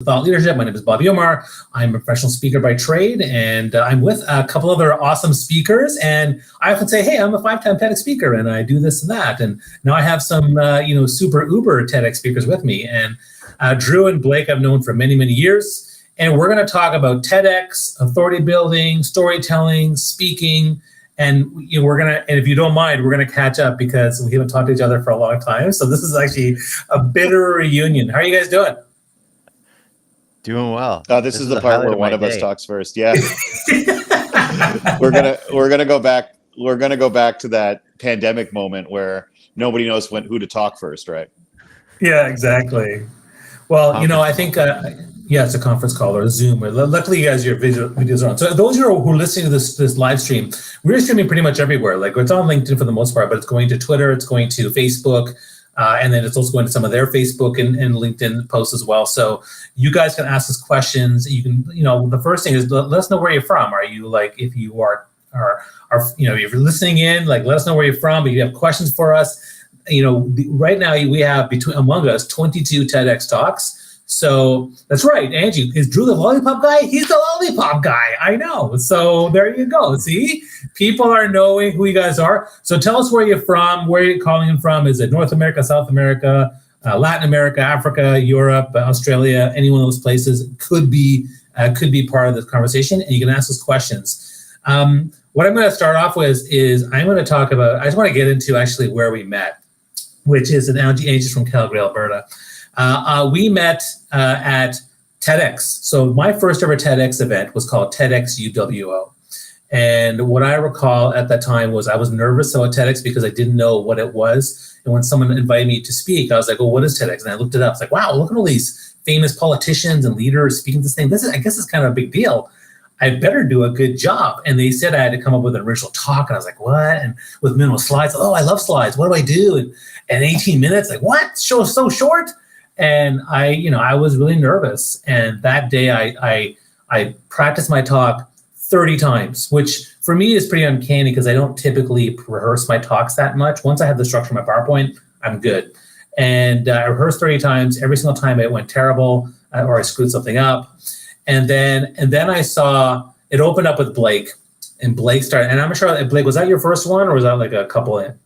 Thought Leadership. My name is Bobby Umar. I'm a professional speaker by trade, and I'm with a couple other awesome speakers. And I often say, hey, I'm a 5-time TEDx speaker, and I do this and that. And now I have some, super uber TEDx speakers with me. And Drew and Blake I've known for many, many years. And we're going to talk about TEDx, authority building, storytelling, speaking. And and if you don't mind, we're gonna catch up because we haven't talked to each other for a long time. So this is actually a bitter reunion. How are you guys doing? Doing well. This is the part where one of us talks first. Yeah. we're gonna go back. We're gonna go back to that pandemic moment where nobody knows who to talk first, right? Yeah, exactly. Well, I think it's a conference call or a Zoom. Luckily, you guys, your videos are on. So those who are listening to this live stream, we're streaming pretty much everywhere. Like it's on LinkedIn for the most part, but it's going to Twitter, it's going to Facebook. And then it's also going to some of their Facebook and LinkedIn posts as well. So you guys can ask us questions. You can, the first thing is let us know where you're from. Are you if you are if you're listening in, let us know where you're from. But you have questions for us. Right now we have among us 22 TEDx talks. So that's right, Angie. Is Drew the lollipop guy? He's the lollipop guy. I know. So there you go. See, people are knowing who you guys are. So tell us where you're from. Where you're calling in from? Is it North America, South America, Latin America, Africa, Europe, Australia? Any one of those places could be part of this conversation, and you can ask us questions. What I'm going to start off with is I'm going to talk about. I just want to get into actually where we met, which is an Angie's from Calgary, Alberta. We met at TEDx. So my first ever TEDx event was called TEDx UWO. And what I recall at that time was I was nervous about TEDx because I didn't know what it was. And when someone invited me to speak, I was like, oh, what is TEDx? And I looked it up. It's like, wow, look at all these famous politicians and leaders speaking this thing. I guess it's kind of a big deal. I better do a good job. And they said I had to come up with an original talk. And I was like, what? And with minimal slides. Oh, I love slides. What do I do? And 18 minutes, like, what? Show is so short? And I was really nervous. And that day I practiced my talk 30 times, which for me is pretty uncanny because I don't typically rehearse my talks that much. Once I have the structure of my PowerPoint, I'm good. And I rehearsed 30 times. Every single time it went terrible or I screwed something up. And then I saw it opened up with Blake, and Blake started. And I'm not sure, Blake, was that your first one or was that like a couple in?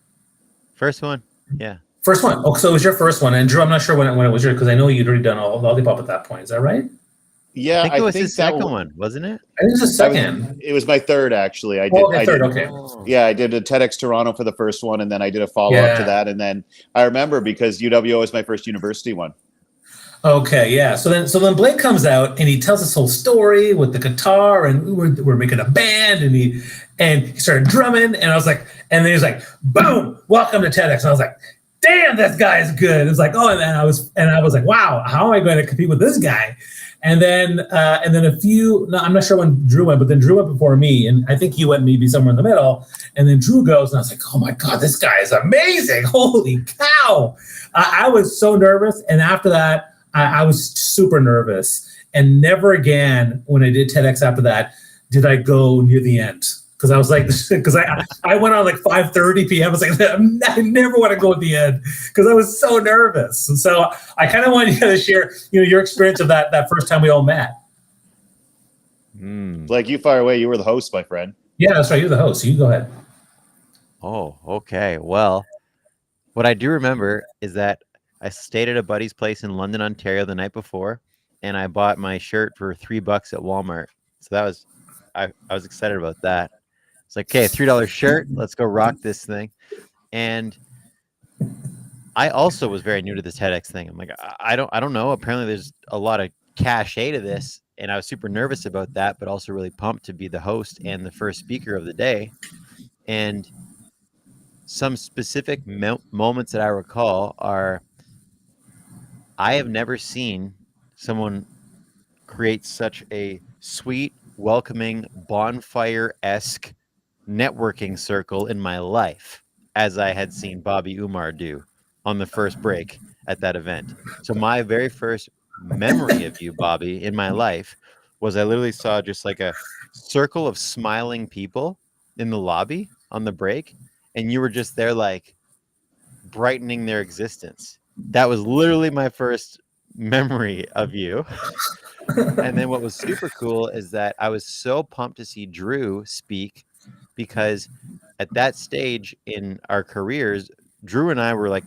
First one, yeah. First one. Oh, so it was your first one. And Drew, I'm not sure when it was yours because I know you'd already done all Lollipop at that point. Is that right? Yeah, I think it was the second one, wasn't it? I think it was the second. It was my third, actually. Okay. Yeah, I did a TEDx Toronto for the first one, and then I did a follow-up to that. And then I remember because UWO was my first university one. Okay, yeah. So then Blake comes out and he tells this whole story with the guitar, and we're making a band, and he started drumming, and I was like, and then he's like, boom, welcome to TEDx. And I was like, damn, this guy is good. It's like, oh, and I was like, wow, how am I going to compete with this guy? And then I'm not sure when Drew went, but then Drew went before me, and I think he went maybe somewhere in the middle. And then Drew goes, and I was like, oh my God, this guy is amazing. Holy cow. I was so nervous. And after that, I was super nervous. And never again, when I did TEDx after that, did I go near the end. Because I was like, because I went on like 5:30 p.m. I was like, I never want to go at the end because I was so nervous. And so I kind of wanted you to share, your experience of that first time we all met. Like, you fire away. You were the host, my friend. Yeah, that's right. You're the host. So you go ahead. Oh, okay. Well, what I do remember is that I stayed at a buddy's place in London, Ontario the night before, and I bought my shirt for $3 at Walmart. So that was, I was excited about that. It's like, okay, $3 shirt. Let's go rock this thing. And I also was very new to this TEDx thing. I'm like, I don't know. Apparently there's a lot of cachet to this. And I was super nervous about that, but also really pumped to be the host and the first speaker of the day. And some specific moments that I recall are, I have never seen someone create such a sweet, welcoming, bonfire-esque networking circle in my life as I had seen Bobby Umar do on the first break at that event. So my very first memory of you, Bobby, in my life was I literally saw just like a circle of smiling people in the lobby on the break, and you were just there like brightening their existence. That was literally my first memory of you. And then what was super cool is that I was so pumped to see Drew speak, because at that stage in our careers, Drew and I were like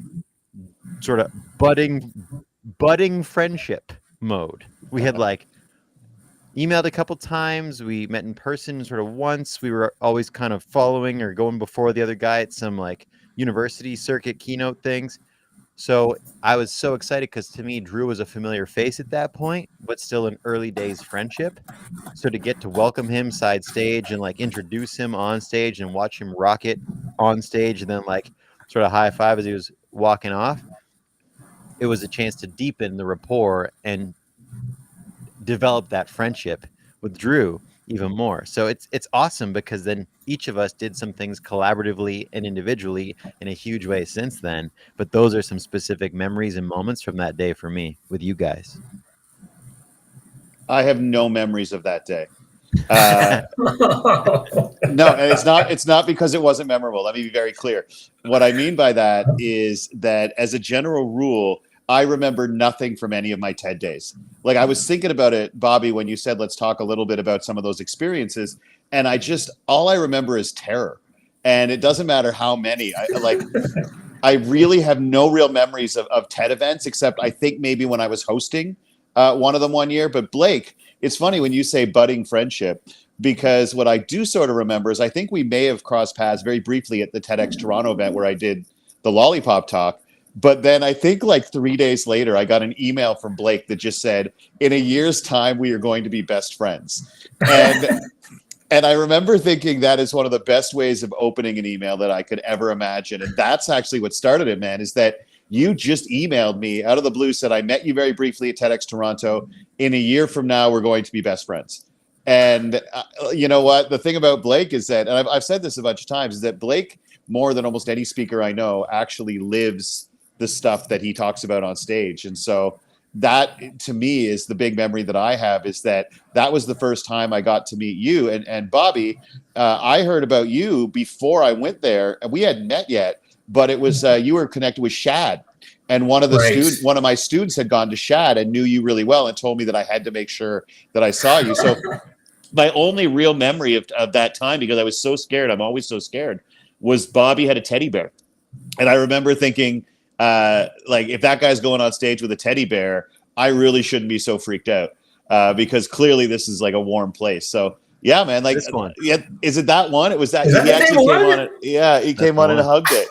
sort of budding friendship mode. We had like emailed a couple times. We met in person sort of once. We were always kind of following or going before the other guy at some like university circuit keynote things. So I was so excited because to me, Drew was a familiar face at that point, but still an early days friendship. So to get to welcome him side stage and like introduce him on stage and watch him rock it on stage and then like sort of high five as he was walking off, it was a chance to deepen the rapport and develop that friendship with Drew even more. So it's awesome because then each of us did some things collaboratively and individually in a huge way since then. But those are some specific memories and moments from that day for me with you guys. I have no memories of that day. No, and it's not because it wasn't memorable. Let me be very clear. What I mean by that is that as a general rule, I remember nothing from any of my TED days. Like I was thinking about it, Bobby, when you said, let's talk a little bit about some of those experiences. And all I remember is terror. And it doesn't matter how many. I really have no real memories of TED events, except I think maybe when I was hosting one of them one year. But Blake, it's funny when you say budding friendship, because what I do sort of remember is I think we may have crossed paths very briefly at the TEDx Toronto event where I did the lollipop talk. But then I think like 3 days later, I got an email from Blake that just said, in a year's time, we are going to be best friends. And I remember thinking that is one of the best ways of opening an email that I could ever imagine. And that's actually what started it, man, is that you just emailed me out of the blue, said, I met you very briefly at TEDx Toronto. In a year from now, we're going to be best friends. And you know what? The thing about Blake is that, and I've said this a bunch of times, is that Blake, more than almost any speaker I know, actually lives the stuff that he talks about on stage. And so that to me is the big memory that I have, is that was the first time I got to meet you. And Bobby, I heard about you before I went there, and we hadn't met yet, but it was you were connected with Shad. And one of my students had gone to Shad and knew you really well and told me that I had to make sure that I saw you. So my only real memory of that time, because I was so scared, I'm always so scared, was Bobby had a teddy bear. And I remember thinking, like, if that guy's going on stage with a teddy bear, I really shouldn't be so freaked out, because clearly this is like a warm place. So yeah, man, like, yeah, is it that one? It was that he actually came on it. Yeah, he came on and hugged it.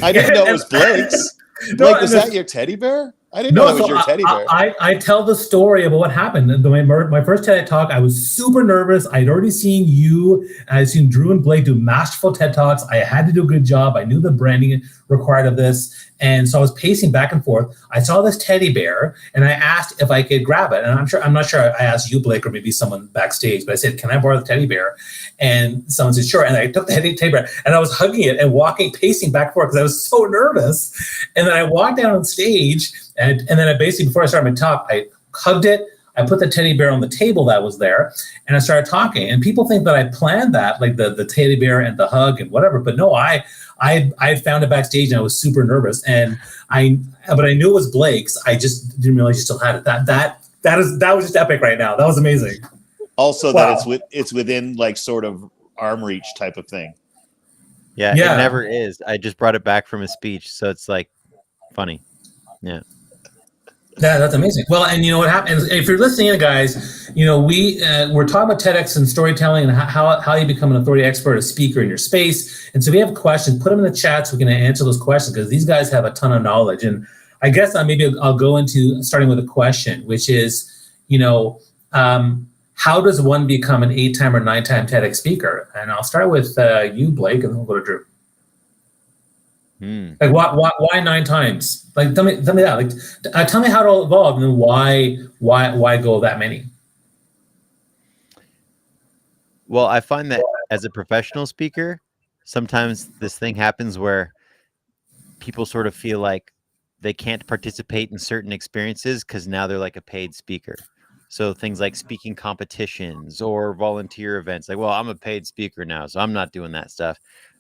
I didn't know it was Blake's. Blake, was that your teddy bear? I didn't know that was your teddy bear. I tell the story about what happened. My first TED Talk, I was super nervous. I'd already seen you. I'd seen Drew and Blake do masterful TED Talks. I had to do a good job. I knew the branding required of this. And so I was pacing back and forth. I saw this teddy bear and I asked if I could grab it. And I'm not sure I asked you, Blake, or maybe someone backstage, but I said, can I borrow the teddy bear? And someone said, sure. And I took the teddy bear and I was hugging it and pacing back and forth because I was so nervous. And then I walked down on stage and then I basically, before I started my talk, I hugged it. I put the teddy bear on the table that was there and I started talking. And people think that I planned that, like the teddy bear and the hug and whatever. But no, I found it backstage and I was super nervous. But I knew it was Blake's. I just didn't realize you still had it. That was just epic right now. That was amazing. Also, wow. That it's within like sort of arm reach type of thing. Yeah, it never is. I just brought it back from a speech, so it's like funny. Yeah. Yeah, that's amazing. Well, and you know what happens if you're listening in, guys. You know, we're talking about TEDx and storytelling and how you become an authority expert, a speaker in your space. And so if you have questions, put them in the chat so we can answer those questions because these guys have a ton of knowledge. And I guess I'll go into starting with a question, which is, you know, how does one become an 8-time or 9-time TEDx speaker? And I'll start with you, Blake, and then we'll go to Drew. Like why 9 times? Like tell me that. Like tell me how it evolved and then why go that many? Well, I find that as a professional speaker, sometimes this thing happens where people sort of feel like they can't participate in certain experiences because now they're like a paid speaker. So things like speaking competitions or volunteer events, like, well, I'm a paid speaker now, so I'm not doing that stuff.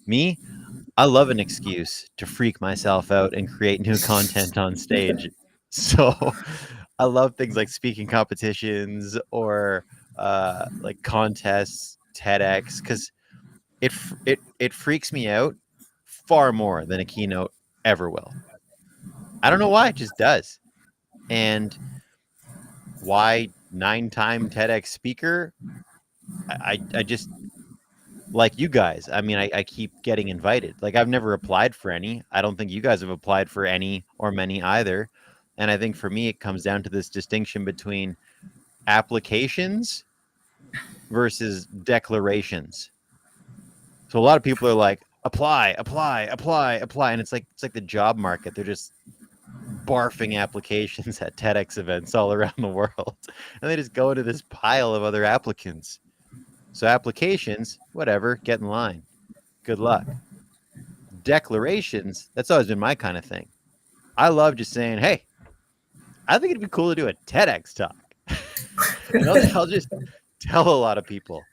Me, I love an excuse to freak myself out and create new content on stage. So I love things like speaking competitions or like contests, TEDx, because it freaks me out far more than a keynote ever will. I don't know why, it just does. And why 9-time TEDx speaker? I just like you guys. I mean, I keep getting invited. Like I've never applied for any. I don't think you guys have applied for any or many either. And I think for me, it comes down to this distinction between applications versus declarations. So a lot of people are like, apply, apply, apply, apply. And it's like the job market. They're just barfing applications at TEDx events all around the world. And they just go into this pile of other applicants. So applications, whatever, get in line. Good luck. Declarations, that's always been my kind of thing. I love just saying, hey, I think it'd be cool to do a TEDx talk. And I'll just tell a lot of people.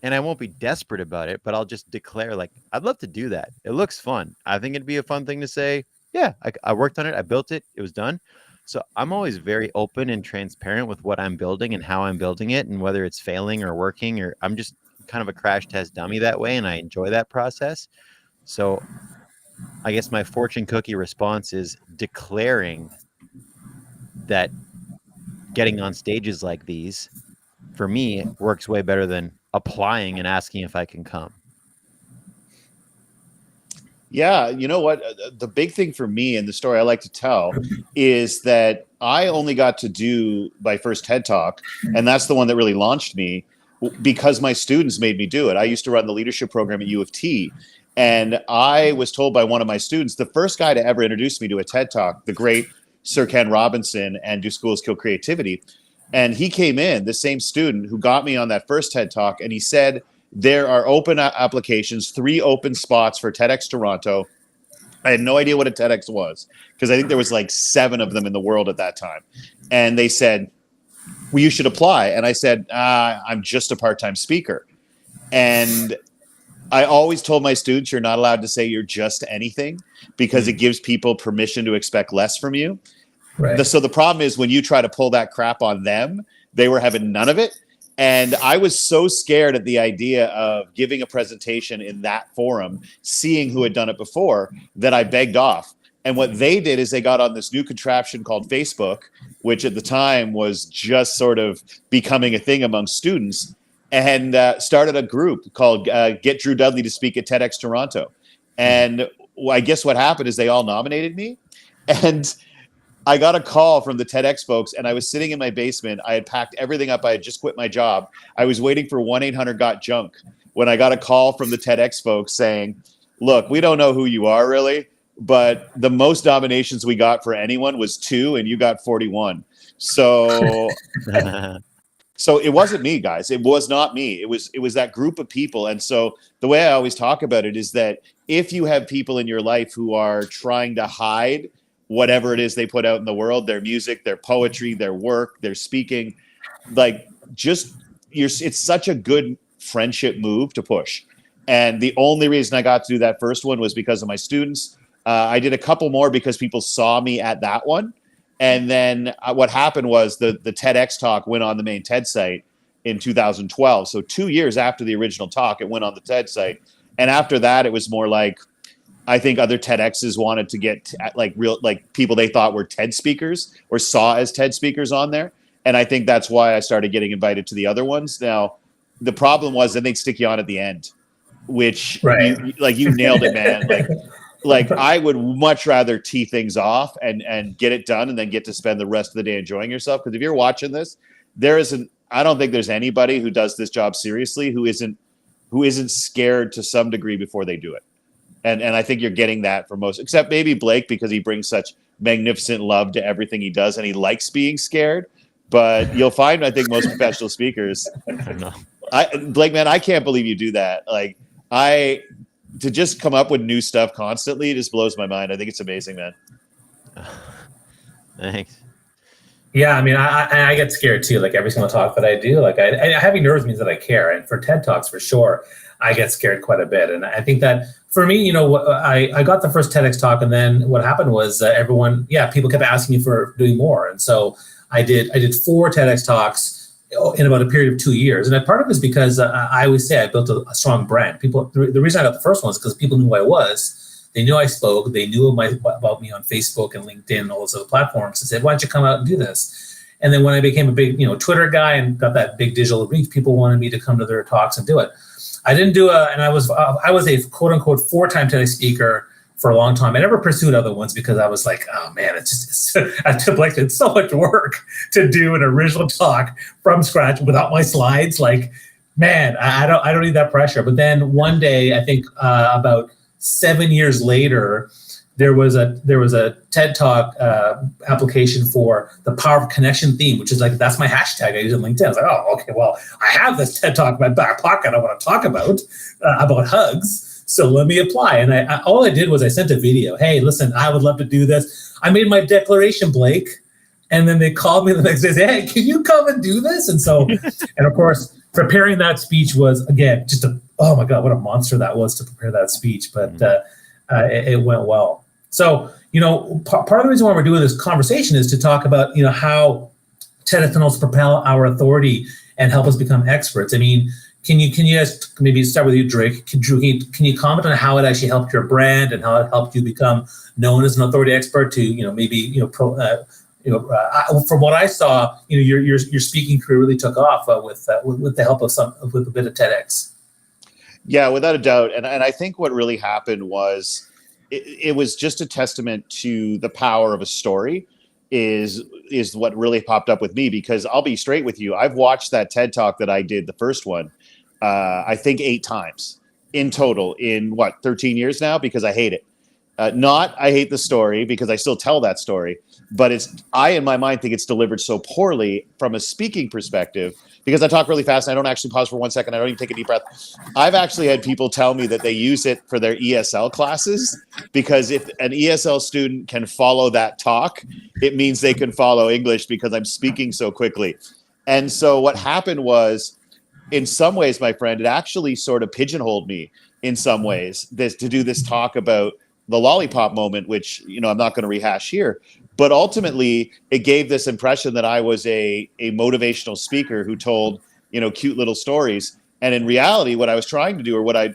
And I won't be desperate about it, but I'll just declare, like, I'd love to do that. It looks fun. I think it'd be a fun thing to say. Yeah, I worked on it. I built it. It was done. So I'm always very open and transparent with what I'm building and how I'm building it and whether it's failing or working, or I'm just kind of a crash test dummy that way. And I enjoy that process. So I guess my fortune cookie response is declaring that getting on stages like these, for me, works way better than applying and asking if I can come. Yeah, you know what? The big thing for me and the story I like to tell is that I only got to do my first TED Talk, and that's the one that really launched me because my students made me do it. I used to run the leadership program at U of T, and I was told by one of my students, the first guy to ever introduce me to a TED Talk, the great Sir Ken Robinson and Do Schools Kill Creativity. And he came in, the same student who got me on that first TED Talk, and he said, there are open applications, 3 open spots for TEDx Toronto. I had no idea what a TEDx was because I think there was like 7 of them in the world at that time. And they said, well, you should apply. And I said, I'm just a part-time speaker. And I always told my students, you're not allowed to say you're just anything because it gives people permission to expect less from you. Right. So the problem is when you try to pull that crap on them, they were having none of it. And I was so scared at the idea of giving a presentation in that forum, seeing who had done it before, that I begged off. And what they did is they got on this new contraption called Facebook, which at the time was just sort of becoming a thing among students, and started a group called Get Drew Dudley to Speak at TEDx Toronto. And I guess what happened is they all nominated me. And I got a call from the TEDx folks, and I was sitting in my basement. I had packed everything up. I had just quit my job. I was waiting for 1-800-GOT-JUNK when I got a call from the TEDx folks saying, look, we don't know who you are really, but the most nominations we got for anyone was 2, and you got 41. So it wasn't me, guys. It was not me. It was that group of people. And so the way I always talk about it is that if you have people in your life who are trying to hide whatever it is they put out in the world, their music, their poetry, their work, their speaking, like it's such a good friendship move to push. And the only reason I got to do that first one was because of my students. I did a couple more because people saw me at that one. And then what happened was the TEDx talk went on the main TED site in 2012. So 2 years after the original talk, it went on the TED site. And after that, it was more like, I think other TEDx's wanted to get like people they thought were TED speakers or saw as TED speakers on there. And I think that's why I started getting invited to the other ones. Now, the problem was then they'd stick you on at the end, which you nailed it, man. Like I would much rather tee things off and get it done and then get to spend the rest of the day enjoying yourself. Because if you're watching this, I don't think there's anybody who does this job seriously who isn't scared to some degree before they do it. And I think you're getting that for most, except maybe Blake, because he brings such magnificent love to everything he does and he likes being scared. But you'll find, I think, most professional speakers. Blake, man, I can't believe you do that. Like to just come up with new stuff constantly just blows my mind. I think it's amazing, man. Thanks. Yeah, I mean, I get scared too. Like every single talk that I do, like having nerves means that I care, and for TED Talks for sure, I get scared quite a bit. And I think that for me, I got the first TEDx talk, and then what happened was people kept asking me for doing more, and so I did 4 TEDx talks in about a period of 2 years. And part of it is because I always say I built a strong brand. The reason I got the first one is because people knew who I was. They knew I spoke. They knew about me on Facebook and LinkedIn and all those other platforms. I said, "Why don't you come out and do this?" And then when I became a big, Twitter guy and got that big digital reach, people wanted me to come to their talks and do it. I didn't do and I was a quote unquote 4-time TEDx speaker for a long time. I never pursued other ones because I was like, oh man, it's so much work to do an original talk from scratch without my slides. Like, man, I don't need that pressure. But then one day, I think about 7 years later, there was a TED Talk application for the power of connection theme, which is like, that's my hashtag I use on LinkedIn. I was like, oh, okay, well, I have this TED Talk in my back pocket I want to talk about hugs. So let me apply. And all I did was I sent a video. Hey, listen, I would love to do this. I made my declaration, Blake. And then they called me the next day and said, hey, can you come and do this? And so, and of course, preparing that speech was, again, just oh my God, what a monster that was to prepare that speech. But it went well. So, part of the reason why we're doing this conversation is to talk about, how TED can also propel our authority and help us become experts. I mean, can you guys maybe start with you, Drake? Can you comment on how it actually helped your brand and how it helped you become known as an authority expert to, from what I saw, your speaking career really took off with the help of with a bit of TEDx. Yeah, without a doubt. And I think what really happened was it was just a testament to the power of a story is what really popped up with me, because I'll be straight with you. I've watched that TED Talk that I did, the first one, I think 8 times in total in 13 years now, because I hate it. I hate the story because I still tell that story, but I, in my mind, think it's delivered so poorly from a speaking perspective, because I talk really fast and I don't actually pause for 1 second. I don't even take a deep breath. I've actually had people tell me that they use it for their ESL classes, because if an ESL student can follow that talk, it means they can follow English because I'm speaking so quickly. And so what happened was, in some ways, my friend, it actually sort of pigeonholed me in some ways to do this talk about the lollipop moment, which, I'm not going to rehash here, but ultimately it gave this impression that I was a motivational speaker who told, cute little stories. And in reality, what I was trying to do, or what I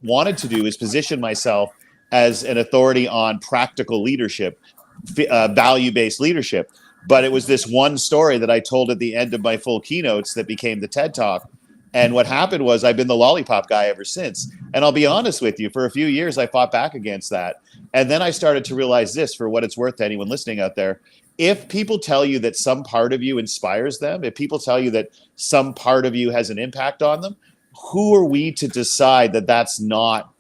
wanted to do, is position myself as an authority on practical leadership, value-based leadership. But it was this one story that I told at the end of my full keynotes that became the TED Talk. And what happened was, I've been the lollipop guy ever since. And I'll be honest with you, for a few years, I fought back against that. And then I started to realize this, for what it's worth to anyone listening out there. If people tell you that some part of you inspires them, if people tell you that some part of you has an impact on them, who are we to decide that that's not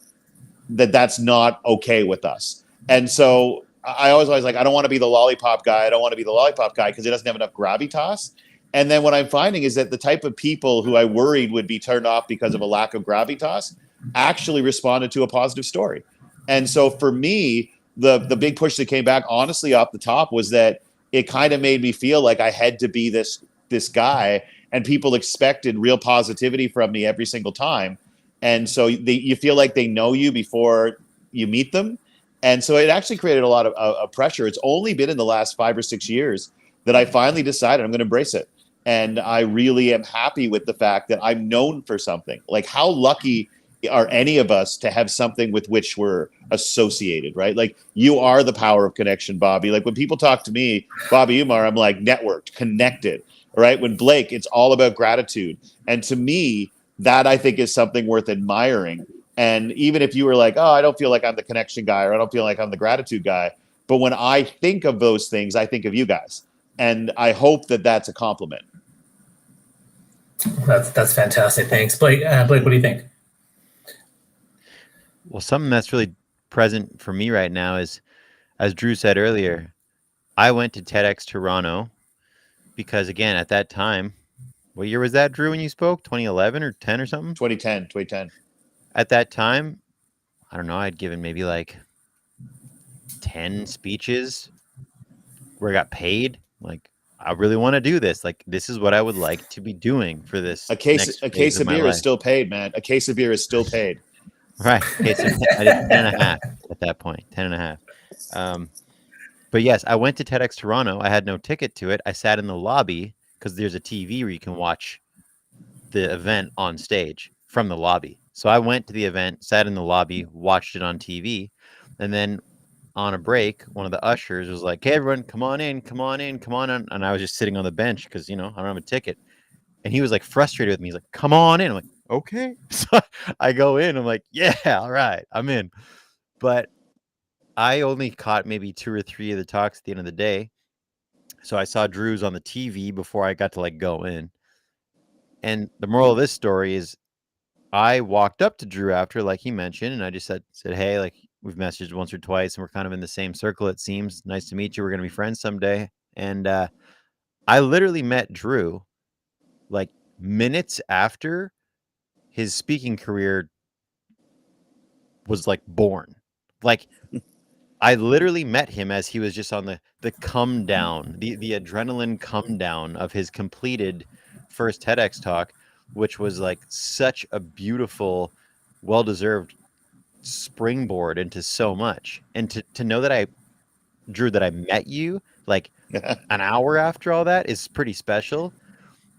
okay with us? And so I always like, I don't want to be the lollipop guy. I don't want to be the lollipop guy because it doesn't have enough gravitas. And then what I'm finding is that the type of people who I worried would be turned off because of a lack of gravitas actually responded to a positive story. And so for me, the big push that came back, honestly, off the top, was that it kind of made me feel like I had to be this guy, and people expected real positivity from me every single time. And so you feel like they know you before you meet them. And so it actually created a lot of pressure. It's only been in the last 5 or 6 years that I finally decided I'm going to embrace it. And I really am happy with the fact that I'm known for something. Like, how lucky are any of us to have something with which we're associated, right? Like, you are the power of connection, Bobby. Like, when people talk to me, Bobby Umar, I'm like, networked, connected, right? When Blake, it's all about gratitude. And to me, that I think is something worth admiring. And even if you were like, oh, I don't feel like I'm the connection guy, or I don't feel like I'm the gratitude guy, but when I think of those things, I think of you guys. And I hope that that's a compliment. That's fantastic. Thanks, Blake. Blake, what do you think? Well, something that's really present for me right now is, as Drew said earlier, I went to TEDx Toronto because, again, at that time, what year was that, Drew, when you spoke? 2011 or 10 or something? 2010. At that time, I don't know, I'd given maybe like 10 speeches where I got paid. Like, I really want to do this. Like, this is what I would like to be doing for this A case next a phase case of my beer life. is still paid, man. A case of beer is still paid. Right. Okay, so I did 10 and a half at that point, 10 and a half. But yes, I went to TEDx Toronto. I had no ticket to it. I sat in the lobby because there's a TV where you can watch the event on stage from the lobby. So I went to the event, sat in the lobby, watched it on TV, and then on a break, one of the ushers was like, "Hey, everyone, come on in, come on in, come on in." And I was just sitting on the bench because, I don't have a ticket. And he was like frustrated with me. He's like, "Come on in." I'm like, "Okay." So I go in. I'm like, "Yeah, all right, I'm in." But I only caught maybe 2 or 3 of the talks at the end of the day. So I saw Drew's on the TV before I got to like go in. And the moral of this story is I walked up to Drew after, like he mentioned, and I just said, "Hey, like we've messaged once or twice and we're kind of in the same circle, it seems. Nice to meet you. We're going to be friends someday." And I literally met Drew like minutes after his speaking career was like born. Like I literally met him as he was just on the come down, the adrenaline come down of his completed first TEDx talk, which was like such a beautiful, well-deserved springboard into so much. And to know that Drew, that I met you like an hour after all that is pretty special.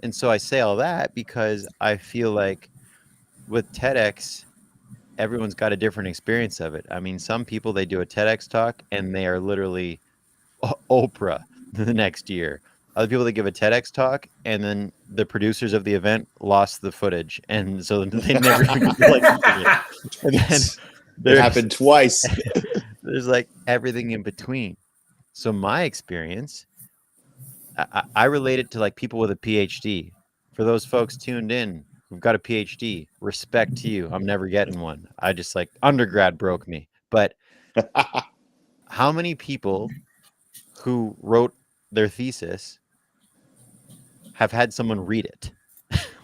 And so I say all that because I feel like with TEDx, everyone's got a different experience of it. I mean, some people, they do a TEDx talk and they are literally Oprah the next year. Other people, they give a TEDx talk and then the producers of the event lost the footage, and so they never even get to like see it. And then It happened twice. there's like everything in between. So my experience, I relate it to like people with a PhD. For those folks tuned in who've got a PhD, respect to you. I'm never getting one. I just like undergrad broke me. But how many people who wrote their thesis have had someone read it?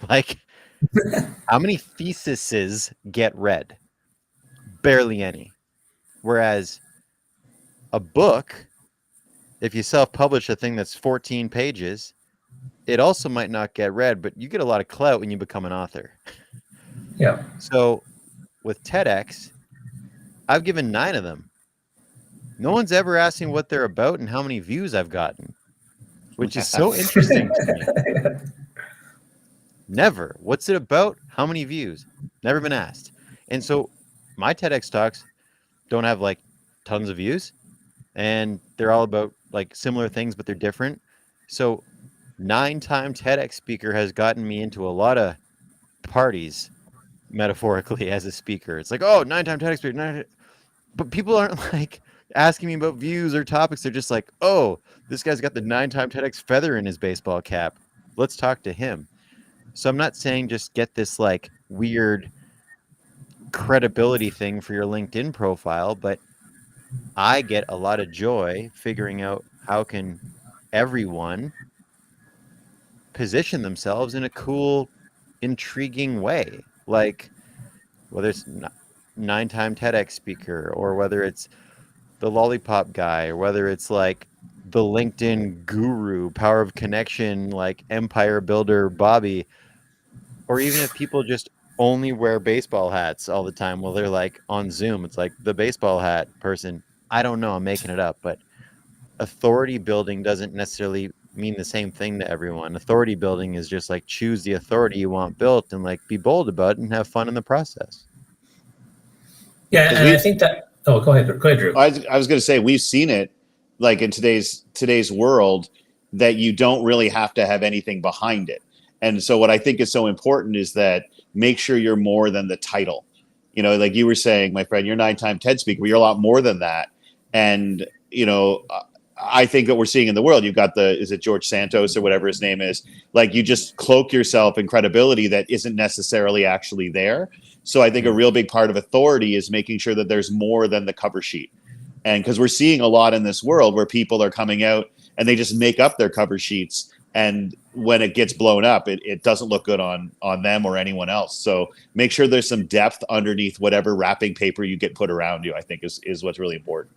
Like, how many theses get read? Barely any. Whereas a book, if you self-publish a thing that's 14 pages, it also might not get read, but you get a lot of clout when you become an author. Yeah. So with TEDx, I've given 9 of them. No one's ever asked me what they're about and how many views I've gotten, which is so interesting to me. Never. What's it about? How many views? Never been asked. And so my TEDx talks don't have like tons of views, and they're all about like similar things, but they're different. So 9-time TEDx speaker has gotten me into a lot of parties, metaphorically, as a speaker. It's like, oh, 9-time TEDx speaker. But people aren't like asking me about views or topics. They're just like, oh, this guy's got the 9-time TEDx feather in his baseball cap. Let's talk to him. So I'm not saying just get this like weird credibility thing for your LinkedIn profile, but I get a lot of joy figuring out how can everyone position themselves in a cool, intriguing way. Like whether it's 9-time TEDx speaker, or whether it's the lollipop guy, or whether it's like the LinkedIn guru, power of connection, like empire builder Bobby, or even if people just only wear baseball hats all the time while they're like on Zoom. It's like the baseball hat person. I don't know, I'm making it up, but authority building doesn't necessarily mean the same thing to everyone. Authority building is just like choose the authority you want built and like be bold about it and have fun in the process. Yeah, and I think that. Oh, go ahead, Drew. I was going to say we've seen it like in today's world that you don't really have to have anything behind it. And so what I think is so important is that make sure you're more than the title. Like you were saying, my friend, you're 9-time TED speaker, but you're a lot more than that. And I think that we're seeing in the world, you've got is it George Santos or whatever his name is? Like you just cloak yourself in credibility that isn't necessarily actually there. So I think a real big part of authority is making sure that there's more than the cover sheet. And because we're seeing a lot in this world where people are coming out and they just make up their cover sheets. And when it gets blown up, it doesn't look good on them or anyone else. So make sure there's some depth underneath whatever wrapping paper you get put around you, I think is what's really important.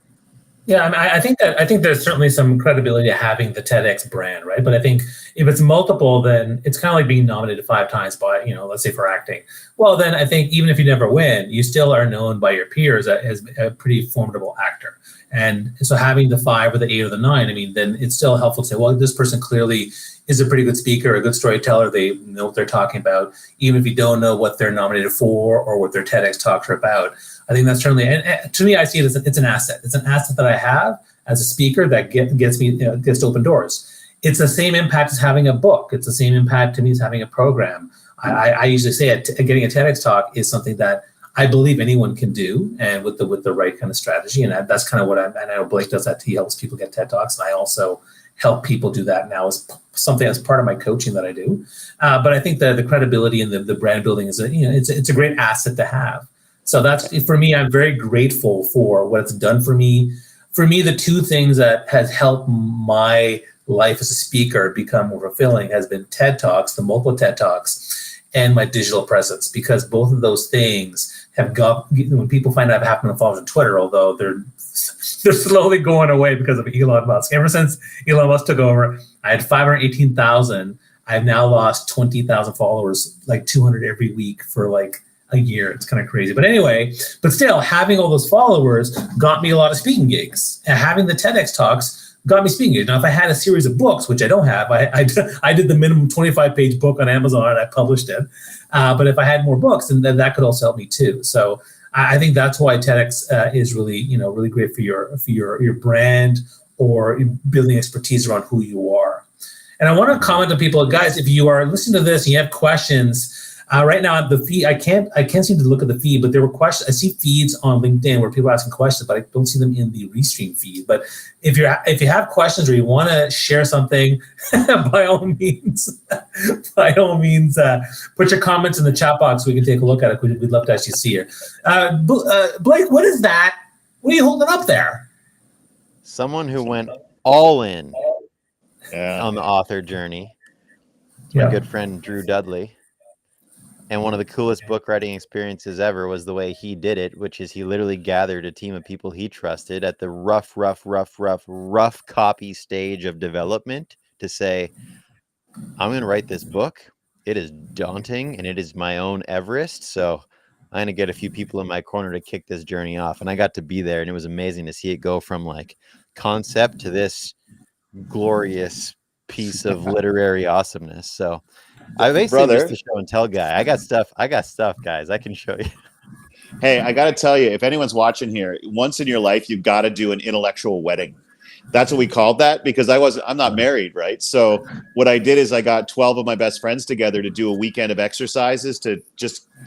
Yeah, I think there's certainly some credibility to having the TEDx brand, right? But I think if it's multiple, then it's kind of like being nominated 5 times by, let's say for acting. Well, then I think even if you never win, you still are known by your peers as a pretty formidable actor. And so having the 5 or the 8 or the 9, I mean, then it's still helpful to say, well, this person clearly is a pretty good speaker, a good storyteller. They know what they're talking about, even if you don't know what they're nominated for or what their TEDx talks are about. I think that's certainly, and to me, I see it as it's an asset. It's an asset that I have as a speaker that gets to open doors. It's the same impact as having a book. It's the same impact to me as having a program. I usually say getting a TEDx talk is something that I believe anyone can do, and with the right kind of strategy. And that's kind of what and I know Blake does that. He helps people get TED Talks, and I also help people do that now as something as part of my coaching that I do. But I think that the credibility and the brand building is it's a great asset to have. So that's, for me, I'm very grateful for what it's done for me. For me, the 2 things that has helped my life as a speaker become more fulfilling has been TED Talks, the multiple TED Talks, and my digital presence, because both of those things have got, when people find out I've happened to follow on Twitter, although they're slowly going away because of Elon Musk. Ever since Elon Musk took over, I had 518,000. I've now lost 20,000 followers, like 200 every week for like a year. It's kind of crazy. But anyway, but still, having all those followers got me a lot of speaking gigs. And having the TEDx talks got me speaking gigs. Now, if I had a series of books, which I don't have, I did the minimum 25-page book on Amazon and I published it. But if I had more books, then that could also help me too. So I think that's why TEDx is really, really great for your brand or building expertise around who you are. And I want to comment to people, guys, if you are listening to this and you have questions, right now the feed, I can't seem to look at the feed, but there were questions. I see feeds on LinkedIn where people are asking questions, but I don't see them in the Restream feed. But if you have questions or you want to share something, by all means, put your comments in the chat box so we can take a look at it. We'd love to actually see it. Blake, what is that? What are you holding up there? Someone who went all in on the author journey. My good friend Drew Dudley. And one of the coolest book writing experiences ever was the way he did it, which is he literally gathered a team of people he trusted at the rough copy stage of development to say, I'm going to write this book. It is daunting and it is my own Everest. So I'm going to get a few people in my corner to kick this journey off. And I got to be there, and it was amazing to see it go from like concept to this glorious piece of literary awesomeness. So I basically just a show and tell guy. I got stuff, guys. I can show you. Hey, I got to tell you, if anyone's watching here, once in your life, you've got to do an intellectual wedding. That's what we called that, because I'm not married, right? So what I did is I got 12 of my best friends together to do a weekend of exercises to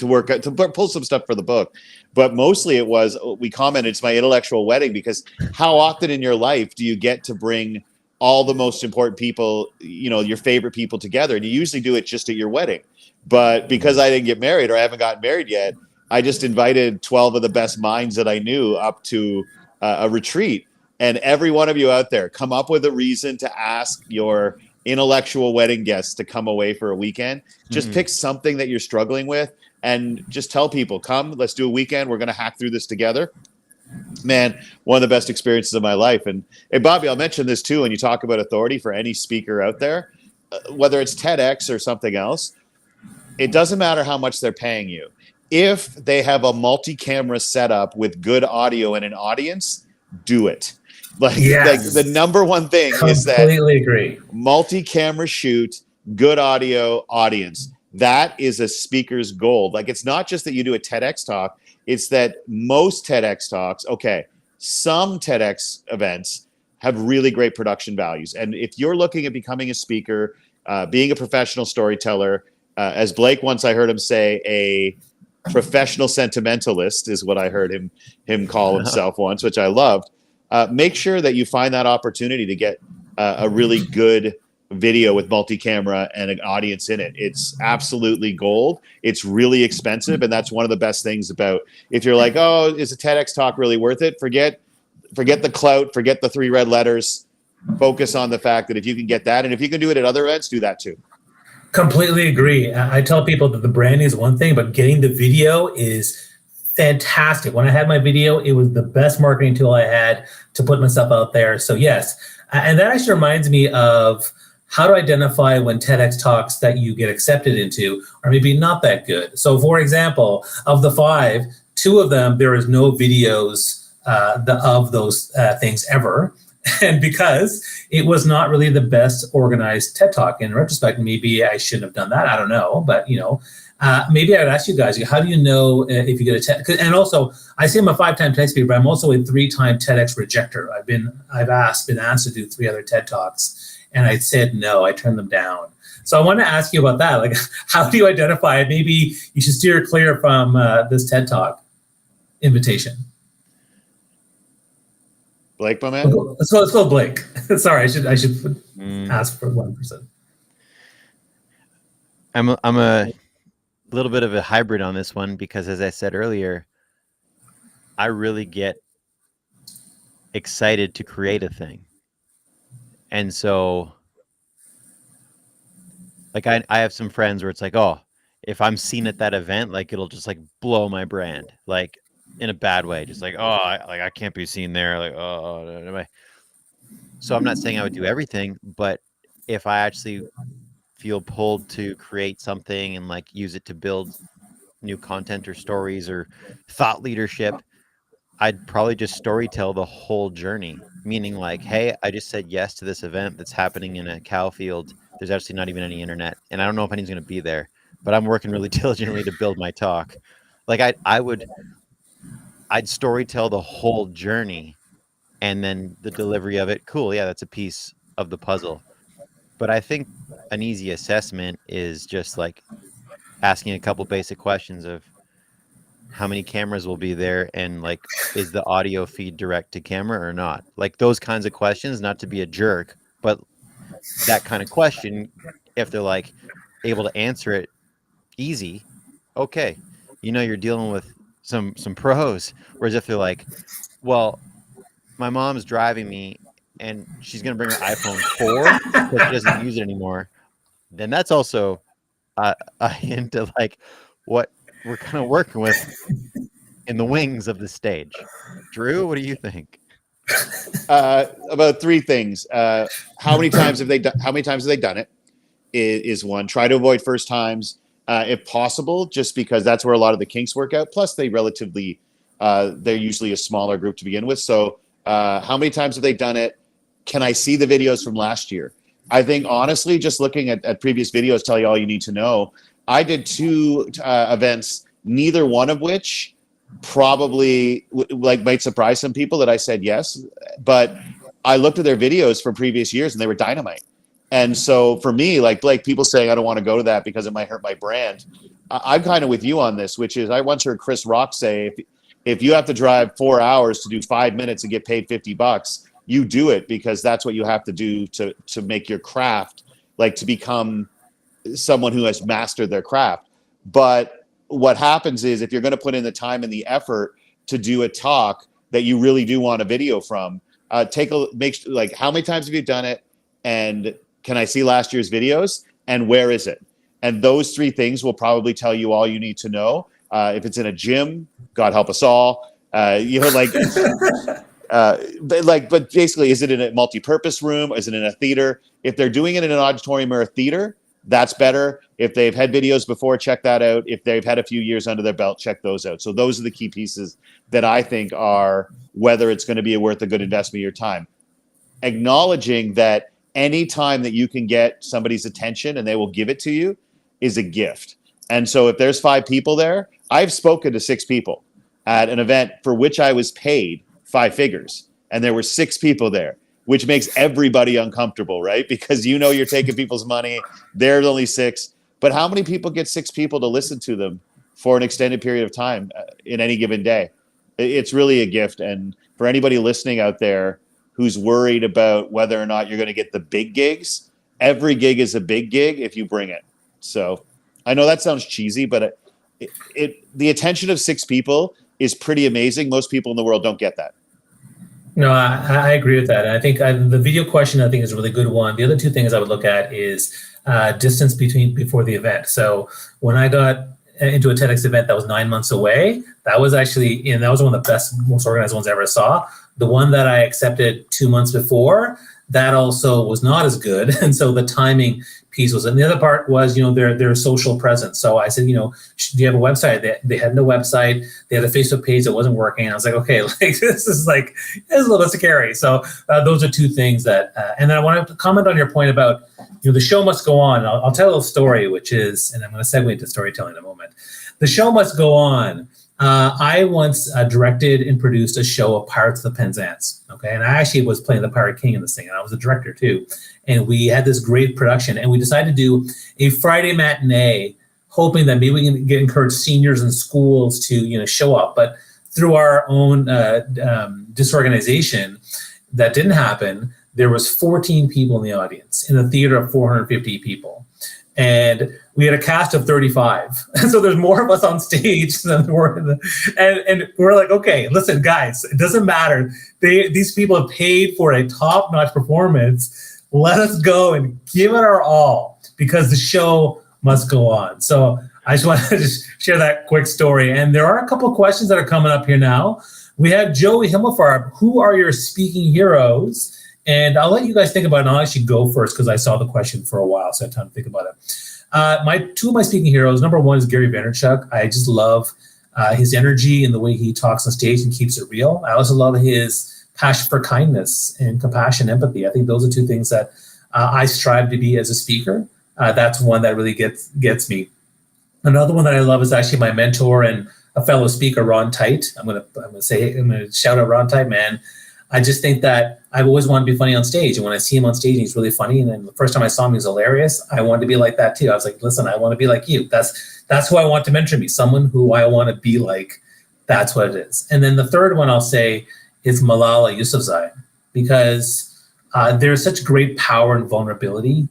work out, to pull some stuff for the book. But mostly we commented, it's my intellectual wedding, because how often in your life do you get to bring all the most important people, your favorite people together? And you usually do it just at your wedding. But because I didn't get married, or I haven't gotten married yet, I just invited 12 of the best minds that I knew up to a retreat. And every one of you out there, come up with a reason to ask your intellectual wedding guests to come away for a weekend. Just pick something that you're struggling with and just tell people, come, let's do a weekend. We're going to hack through this together. Man, one of the best experiences of my life. And Bobby, I'll mention this too. When you talk about authority for any speaker out there, whether it's TEDx or something else, it doesn't matter how much they're paying you. If they have a multi-camera setup with good audio and an audience, do it. Like the number one thing is that completely agree. Multi-camera shoot, good audio, audience. That is a speaker's goal. Like, it's not just that you do a TEDx talk. It's that most TEDx talks, some TEDx events have really great production values. And if you're looking at becoming a speaker, being a professional storyteller, as Blake once, I heard him say, a professional sentimentalist is what I heard him call himself once, which I loved. Make sure that you find that opportunity to get a really good video with multi-camera and an audience in it. It's absolutely gold. It's really expensive, and that's one of the best things about, if you're like, oh, is a TEDx talk really worth it? Forget the clout, forget the 3 red letters. Focus on the fact that if you can get that, and if you can do it at other events, do that too. Completely agree. I tell people that the branding is one thing, but getting the video is fantastic. When I had my video, it was the best marketing tool I had to put myself out there. So yes, and that actually reminds me of how to identify when TEDx talks that you get accepted into are maybe not that good. So for example, of the 5, 2 of them, there is no videos of those things ever. And because it was not really the best organized TED Talk. In retrospect, maybe I shouldn't have done that. I don't know. But, maybe I would ask you guys, how do you know if you get a TED? And also, I say I'm a 5-time TEDx speaker, but I'm also a 3-time TEDx rejecter. Been asked to do 3 other TED Talks. And I said no, I turned them down. So I want to ask you about that. Like, how do you identify it? Maybe you should steer clear from this TED Talk invitation. Blake, my man. Let's go, Blake. Sorry, I should ask for one person. I'm a little bit of a hybrid on this one because, as I said earlier, I really get excited to create a thing. And so, like, I have some friends where it's like, oh, if I'm seen at that event, like, it'll just like blow my brand, like in a bad way. Just like, oh, I can't be seen there. Like, oh. So I'm not saying I would do everything, but if I actually feel pulled to create something and like use it to build new content or stories or thought leadership, I'd probably just storytell the whole journey. Meaning like, hey, I just said yes to this event that's happening in a cow field. There's actually not even any internet. And I don't know if anyone's going to be there, but I'm working really diligently to build my talk. Like I'd storytell the whole journey and then the delivery of it. Cool. Yeah, that's a piece of the puzzle. But I think an easy assessment is just like asking a couple basic questions of how many cameras will be there and like, is the audio feed direct to camera or not? Like those kinds of questions, not to be a jerk, but that kind of question, if they're like able to answer it easy, okay, you're dealing with some pros. Whereas if they're like, well, my mom's driving me and she's going to bring her iPhone 4 but she doesn't use it anymore, then that's also a hint of like what we're kind of working with in the wings of the stage. Drew, what do you think? About 3 things. How many times have they done it? Is one. Try to avoid first times if possible, just because that's where a lot of the kinks work out. Plus, they're usually a smaller group to begin with. So, how many times have they done it? Can I see the videos from last year? I think honestly, just looking at previous videos tell you all you need to know. I did 2 events, neither one of which probably might surprise some people that I said yes, but I looked at their videos from previous years and they were dynamite. And so for me, like Blake, people saying I don't want to go to that because it might hurt my brand. I'm kind of with you on this, which is I once heard Chris Rock say, if you have to drive 4 hours to do 5 minutes and get paid $50, you do it because that's what you have to do to make your craft, like to become someone who has mastered their craft. But what happens is if you're going to put in the time and the effort to do a talk that you really do want a video from, how many times have you done it? And can I see last year's videos? And where is it? And those 3 things will probably tell you all you need to know. If it's in a gym, God help us all. But basically, is it in a multi-purpose room? Is it in a theater? If they're doing it in an auditorium or a theater, that's better. If they've had videos before, check that out. If they've had a few years under their belt, check those out. So those are the key pieces that I think are whether it's going to be worth a good investment of your time. Acknowledging that any time that you can get somebody's attention and they will give it to you is a gift. And so if there's 5 people there, I've spoken to 6 people at an event for which I was paid 5 figures. And there were 6 people there, which makes everybody uncomfortable, right? Because you're taking people's money. There's only 6. But how many people get 6 people to listen to them for an extended period of time in any given day? It's really a gift. And for anybody listening out there who's worried about whether or not you're going to get the big gigs, every gig is a big gig if you bring it. So I know that sounds cheesy, but the attention of 6 people is pretty amazing. Most people in the world don't get that. No, I agree with that. And I think the video question, I think, is a really good one. The other 2 things I would look at is distance before the event. So when I got into a TEDx event that was 9 months away. That was actually, that was one of the best, most organized ones I ever saw. The one that I accepted 2 months before, that also was not as good. And so the timing piece was, and the other part was, their social presence. So I said, do you have a website? They had no website. They had a Facebook page that wasn't working. I was like, okay, this is a little bit scary. So those are two things that, and then I want to comment on your point about, the show must go on. I'll tell a little story, which is, and I'm going to segue into storytelling in a moment. The show must go on. I once directed and produced a show of Pirates of the Penzance. Okay, and I actually was playing the Pirate King in this thing, and I was a director too. And we had this great production, and we decided to do a Friday matinee, hoping that maybe we can encourage seniors in schools to show up. But through our own disorganization, that didn't happen. There was 14 people in the audience in a theater of 450 people. And we had a cast of 35. So there's more of us on stage than there were and we're like, okay, listen, guys, it doesn't matter. These people have paid for a top-notch performance. Let us go and give it our all because the show must go on. So I just wanted to share that quick story. And there are a couple of questions that are coming up here now. We have Joey Himmelfarb. Who are your speaking heroes? And I'll let you guys think about it. And I'll actually go first because I saw the question for a while, so I had time to think about it. Two of my speaking heroes, number one is Gary Vaynerchuk. I just love his energy and the way he talks on stage and keeps it real. I also love his passion for kindness and compassion, empathy. I think those are two things that I strive to be as a speaker. That's one that really gets me. Another one that I love is actually my mentor and a fellow speaker, Ron Tite. I'm gonna shout out Ron Tite, man. I just think that I've always wanted to be funny on stage. And when I see him on stage, he's really funny. And then the first time I saw him, he was hilarious. I wanted to be like that too. I was like, listen, I want to be like you. That's who I want to mentor me. Someone who I want to be like. That's what it is. And then the third one I'll say is Malala Yousafzai, because there's such great power and vulnerability.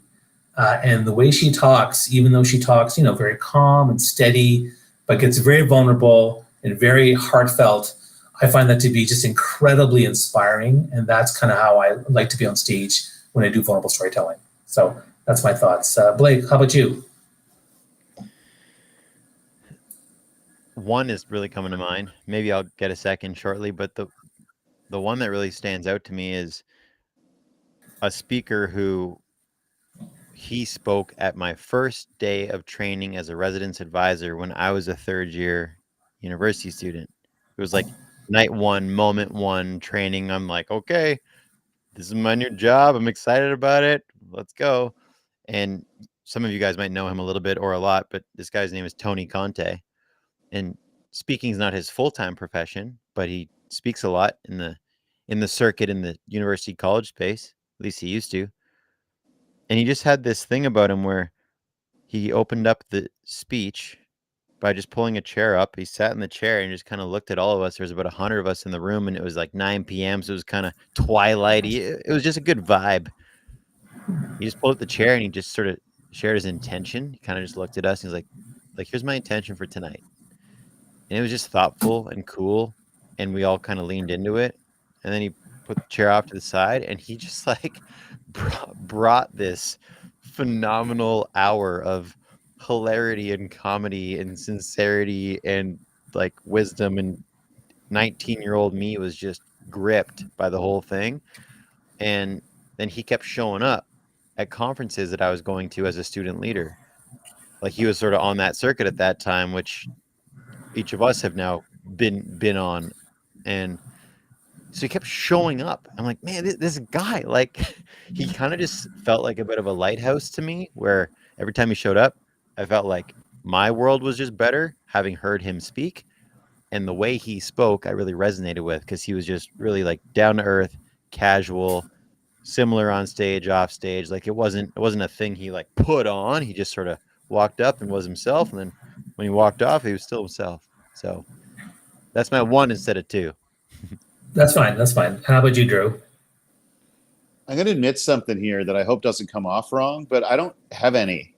And the way she talks, even though she talks, very calm and steady, but gets very vulnerable and very heartfelt, I find that to be just incredibly inspiring. And that's kind of how I like to be on stage when I do vulnerable storytelling. So that's my thoughts. Blake, how about you? One is really coming to mind. Maybe I'll get a second shortly, but the one that really stands out to me is a speaker who he spoke at my first day of training as a residence advisor when I was a third-year university student. It was like night one, moment one training. I'm like, okay, this is my new job. I'm excited about it. Let's go. And some of you guys might know him a little bit or a lot, but this guy's name is Tony Conte. And speaking is not his full-time profession, but he speaks a lot in the circuit in the university college space. At least he used to. And he just had this thing about him where he opened up the speech by just pulling a chair up. He sat in the chair and just kind of looked at all of us. There was about 100 of us in the room, and it was like 9 p.m., so it was kind of twilighty. It was just a good vibe. He just pulled up the chair and he just sort of shared his intention. He kind of just looked at us and he's like, here's my intention for tonight. And it was just thoughtful and cool, and we all kind of leaned into it. And then he put the chair off to the side, and he just brought this phenomenal hour of hilarity and comedy and sincerity and wisdom, and 19-year-old me was just gripped by the whole thing. And then he kept showing up at conferences that I was going to as a student leader. He was sort of on that circuit at that time, which each of us have now been on. And so he kept showing up. I'm like, man, this guy, he kind of just felt like a bit of a lighthouse to me, where every time he showed up, I felt like my world was just better having heard him speak. And the way he spoke, I really resonated with, because he was just really down to earth, casual, similar on stage, off stage. It wasn't a thing he put on. He just sort of walked up and was himself. And then when he walked off, he was still himself. So that's my one instead of two. That's fine. How about you, Drew? I'm going to admit something here that I hope doesn't come off wrong, but I don't have any.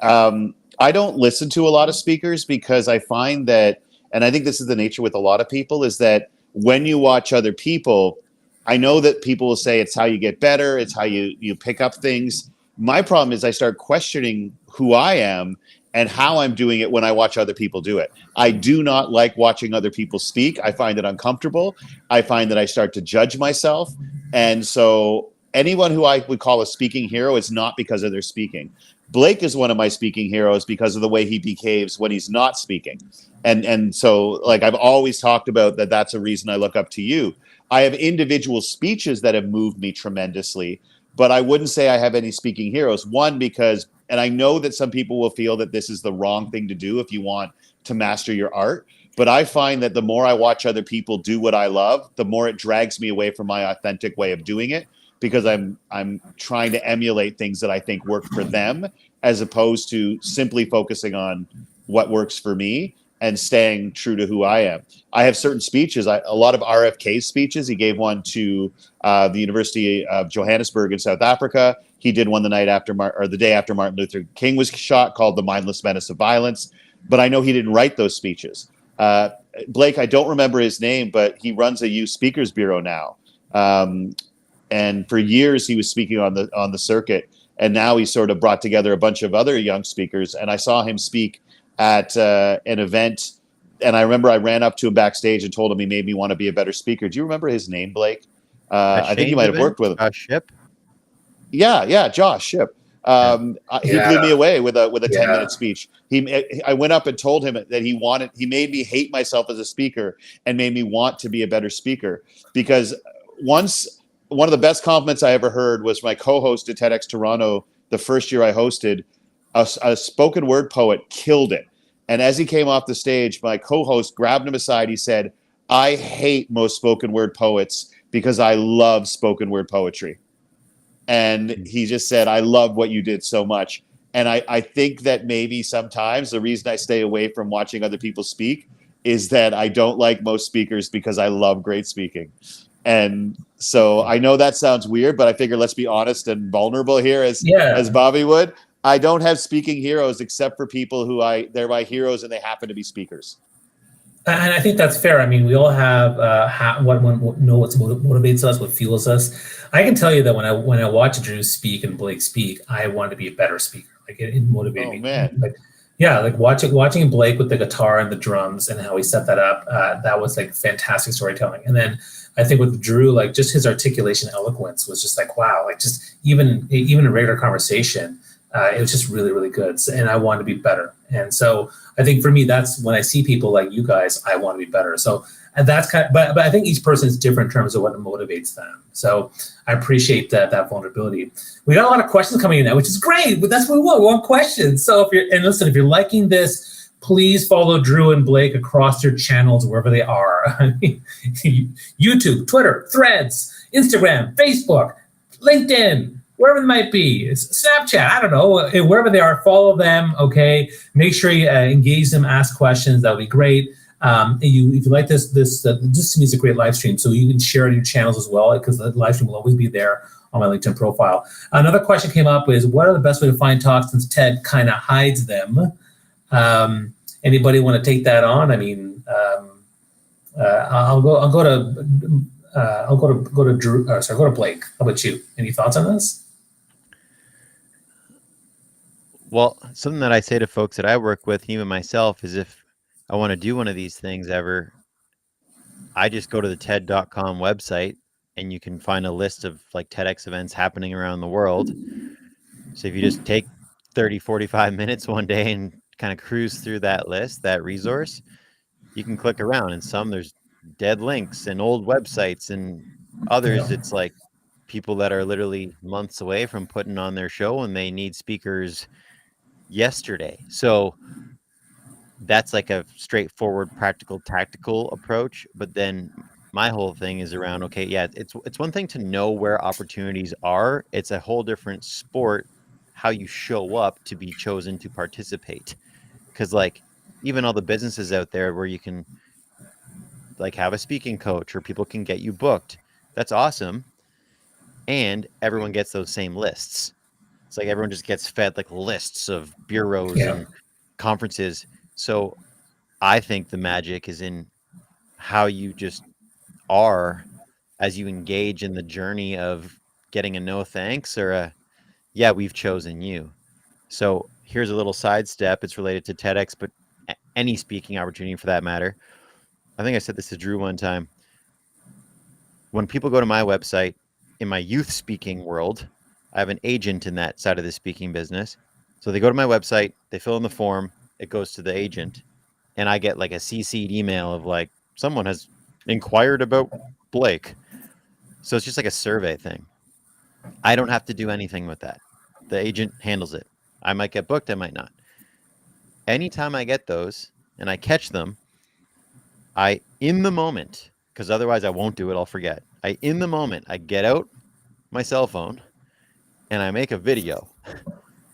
I don't listen to a lot of speakers because I find that, and I think this is the nature with a lot of people, is that when you watch other people, I know that people will say it's how you get better, it's how you pick up things. My problem is I start questioning who I am, and how I'm doing it when I watch other people do it. I do not like watching other people speak. I find it uncomfortable. I find that I start to judge myself. And so anyone who I would call a speaking hero is not because of their speaking. Blake is one of my speaking heroes because of the way he behaves when he's not speaking. And so, like, I've always talked about that. That's a reason I look up to you. I have individual speeches that have moved me tremendously, but I wouldn't say I have any speaking heroes. One, because, and I know that some people will feel that this is the wrong thing to do if you want to master your art. But I find that the more I watch other people do what I love, the more it drags me away from my authentic way of doing it, because I'm trying to emulate things that I think work for them, as opposed to simply focusing on what works for me and staying true to who I am. I have certain speeches, a lot of RFK's speeches. He gave one to the University of Johannesburg in South Africa. He did one the night after, or the day after Martin Luther King was shot, called "The Mindless Menace of Violence." But I know he didn't write those speeches. Blake, I don't remember his name, but he runs a youth speakers bureau now. And for years he was speaking on the circuit, and now he's sort of brought together a bunch of other young speakers. And I saw him speak at an event, and I remember I ran up to him backstage and told him he made me want to be a better speaker. Do you remember his name, Blake? I think you might have worked with him. Ship. Yeah, Josh Ship. He blew me away with a 10-minute speech. I went up and told him that he made me hate myself as a speaker and made me want to be a better speaker. Because once, one of the best compliments I ever heard was my co-host at TEDx Toronto, the first year I hosted, a spoken word poet killed it. And as he came off the stage, my co-host grabbed him aside. He said, "I hate most spoken word poets because I love spoken word poetry." And he just said, "I love what you did so much." And I think that maybe sometimes the reason I stay away from watching other people speak is that I don't like most speakers because I love great speaking. And so I know that sounds weird, but I figure let's be honest and vulnerable here, as Bobby would. I don't have speaking heroes except for people who they're my heroes and they happen to be speakers. And I think that's fair. I mean, we all have what motivates us, what fuels us. I can tell you that when I watch Drew speak and Blake speak, I want to be a better speaker. Like it motivated me. Man. Like watching Blake with the guitar and the drums and how he set that up, that was like fantastic storytelling. And then I think with Drew, like just his articulation, eloquence was just like, wow, like just even in regular conversation, it was just really, really good. And I wanted to be better. And so I think for me, that's when I see people like you guys, I want to be better. So and that's but I think each person is different in terms of what motivates them. So I appreciate that vulnerability. We got a lot of questions coming in now, which is great, but that's what we want. We want questions. So if you're liking this, please follow Drew and Blake across their channels, wherever they are. YouTube, Twitter, Threads, Instagram, Facebook, LinkedIn, wherever it might be. It's Snapchat, I don't know, wherever they are, follow them, okay? Make sure you engage them, ask questions, that would be great. If you like this to me is a great live stream, so you can share it on your channels as well, because the live stream will always be there on my LinkedIn profile. Another question came up is, what are the best way to find talks since TED kind of hides them? Anybody want to take that on? I mean, I'll go to Drew. Sorry, go to Blake. How about you? Any thoughts on this? Well, something that I say to folks that I work with, even myself, is if I want to do one of these things ever, I just go to the TED.com website and you can find a list of like TEDx events happening around the world. So if you just take 30, 45 minutes one day and kind of cruise through that list, that resource, you can click around, and some there's dead links and old websites, and others it's like people that are literally months away from putting on their show and they need speakers yesterday. So that's like a straightforward, practical, tactical approach. But then my whole thing is around, okay, yeah, it's one thing to know where opportunities are. It's a whole different sport how you show up to be chosen to participate. Because like even all the businesses out there where you can like have a speaking coach or people can get you booked, that's awesome. And everyone gets those same lists. It's like everyone just gets fed like lists of bureaus and conferences. So I think the magic is in how you just are as you engage in the journey of getting a no thanks or a, yeah, we've chosen you. So here's a little sidestep. It's related to TEDx, but any speaking opportunity for that matter. I think I said this to Drew one time. When people go to my website, in my youth speaking world, I have an agent in that side of the speaking business. So they go to my website, they fill in the form, it goes to the agent, and I get like a CC'd email of like, someone has inquired about Blake. So it's just like a survey thing. I don't have to do anything with that. The agent handles it. I might get booked, I might not. Anytime I get those and I catch them, in the moment, because otherwise I won't do it, I'll forget. In the moment, I get out my cell phone and I make a video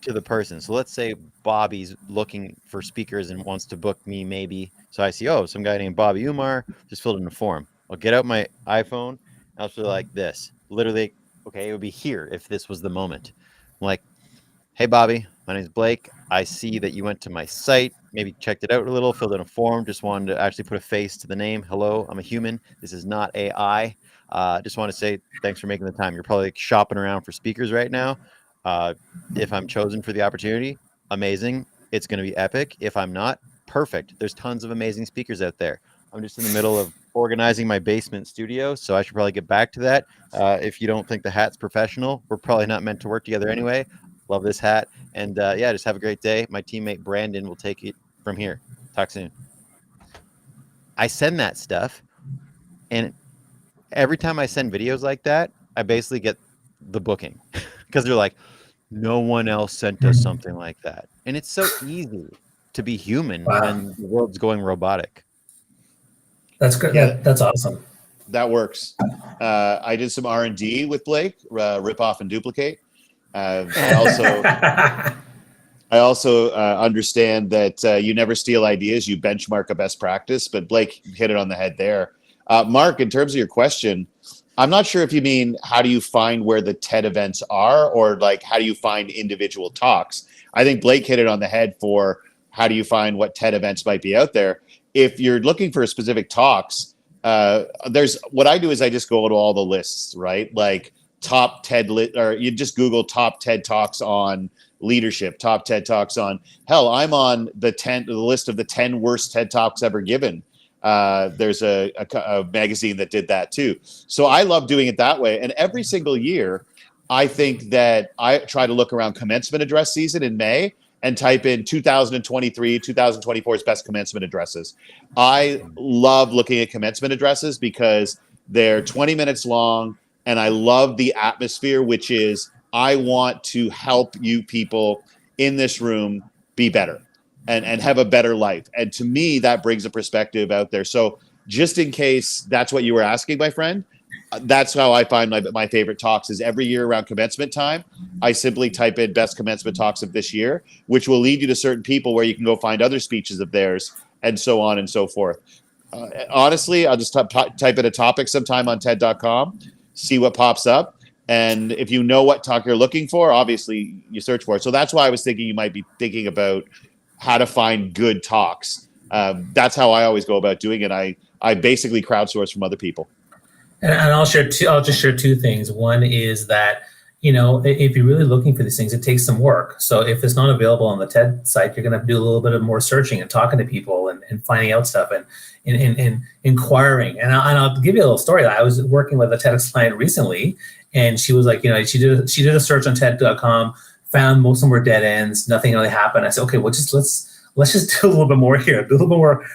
to the person. So let's say Bobby's looking for speakers and wants to book me maybe. So I see, some guy named Bobby Umar just filled in a form. I'll get out my iPhone and I'll feel like this. Literally, okay, it would be here if this was the moment. I'm like, hey, Bobby, my name's Blake. I see that you went to my site, maybe checked it out a little, filled in a form, just wanted to actually put a face to the name. Hello, I'm a human. This is not AI. Just want to say thanks for making the time. You're probably shopping around for speakers right now. If I'm chosen for the opportunity, amazing. It's going to be epic. If I'm not, perfect. There's tons of amazing speakers out there. I'm just in the middle of organizing my basement studio, so I should probably get back to that. If you don't think the hat's professional, we're probably not meant to work together anyway. Love this hat. And just have a great day. My teammate Brandon will take it from here. Talk soon. I send that stuff, and every time I send videos like that, I basically get the booking because they're like, no one else sent us something like that. And it's so easy to be human when the world's going robotic. That's good. Yeah. That's awesome. That works. I did some R&D with Blake, rip off and duplicate. I also understand that you never steal ideas, you benchmark a best practice, but Blake hit it on the head there. Mark, in terms of your question, I'm not sure if you mean how do you find where the TED events are, or like how do you find individual talks? I think Blake hit it on the head for how do you find what TED events might be out there. If you're looking for specific talks, what I do is I just go to all the lists, right? Like top TED or you just Google top TED Talks on leadership, top TED Talks on, hell, I'm on the list of the 10 worst TED Talks ever given. There's a magazine that did that too. So I love doing it that way. And every single year, I think that I try to look around commencement address season in May and type in 2023, 2024's best commencement addresses. I love looking at commencement addresses because they're 20 minutes long. And I love the atmosphere, which is I want to help you people in this room be better and have a better life. And to me, that brings a perspective out there. So just in case that's what you were asking, my friend, that's how I find my favorite talks is every year around commencement time. I simply type in best commencement talks of this year, which will lead you to certain people where you can go find other speeches of theirs and so on and so forth. Honestly, I'll just type in a topic sometime on TED.com, see what pops up. And if you know what talk you're looking for, obviously you search for it. So that's why I was thinking you might be thinking about how to find good talks. That's how I always go about doing it. I basically crowdsource from other people. And I'll just share two things. One is that, if you're really looking for these things, it takes some work. So if it's not available on the TED site, you're going to have to do a little bit of more searching and talking to people and finding out stuff and inquiring. And I'll give you a little story. I was working with a TEDx client recently, and she was like, she did a search on TED.com, found most of them were dead ends, nothing really happened. I said, okay, well, let's just do a little bit more here, do a little bit more,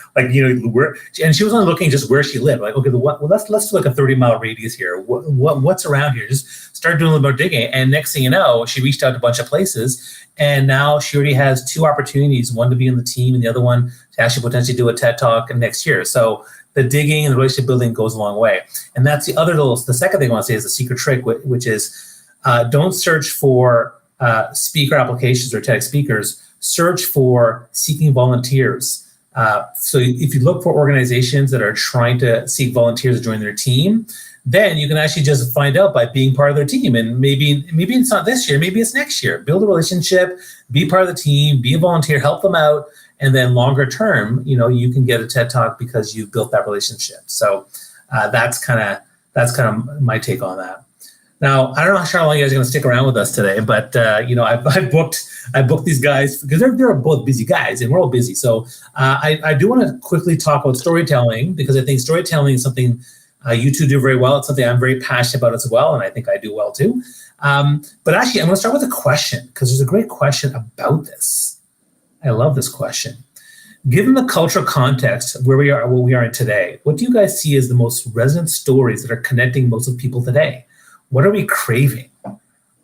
where. And she was only looking just where she lived. Like, okay, let's do like a 30-mile radius here. What's around here? Just start doing a little more digging. And next thing you know, she reached out to a bunch of places, and now she already has two opportunities: one to be in the team, and the other one to actually potentially do a TED Talk next year. So the digging and the relationship building goes a long way. And that's the second thing I want to say is the secret trick, which is don't search for speaker applications or TEDx speakers. Search for seeking volunteers. So if you look for organizations that are trying to seek volunteers to join their team, then you can actually just find out by being part of their team. And maybe it's not this year, maybe it's next year. Build a relationship, be part of the team, be a volunteer, help them out. And then longer term, you can get a TED Talk because you've built that relationship. So that's kind of my take on that. Now, I don't know how long you guys are going to stick around with us today, but I booked these guys because they're both busy guys, and we're all busy. So I do want to quickly talk about storytelling, because I think storytelling is something you two do very well. It's something I'm very passionate about as well, and I think I do well too. But actually, I'm going to start with a question, because there's a great question about this. I love this question. Given the cultural context where we are, what we are in today, what do you guys see as the most resonant stories that are connecting most of people today? What are we craving?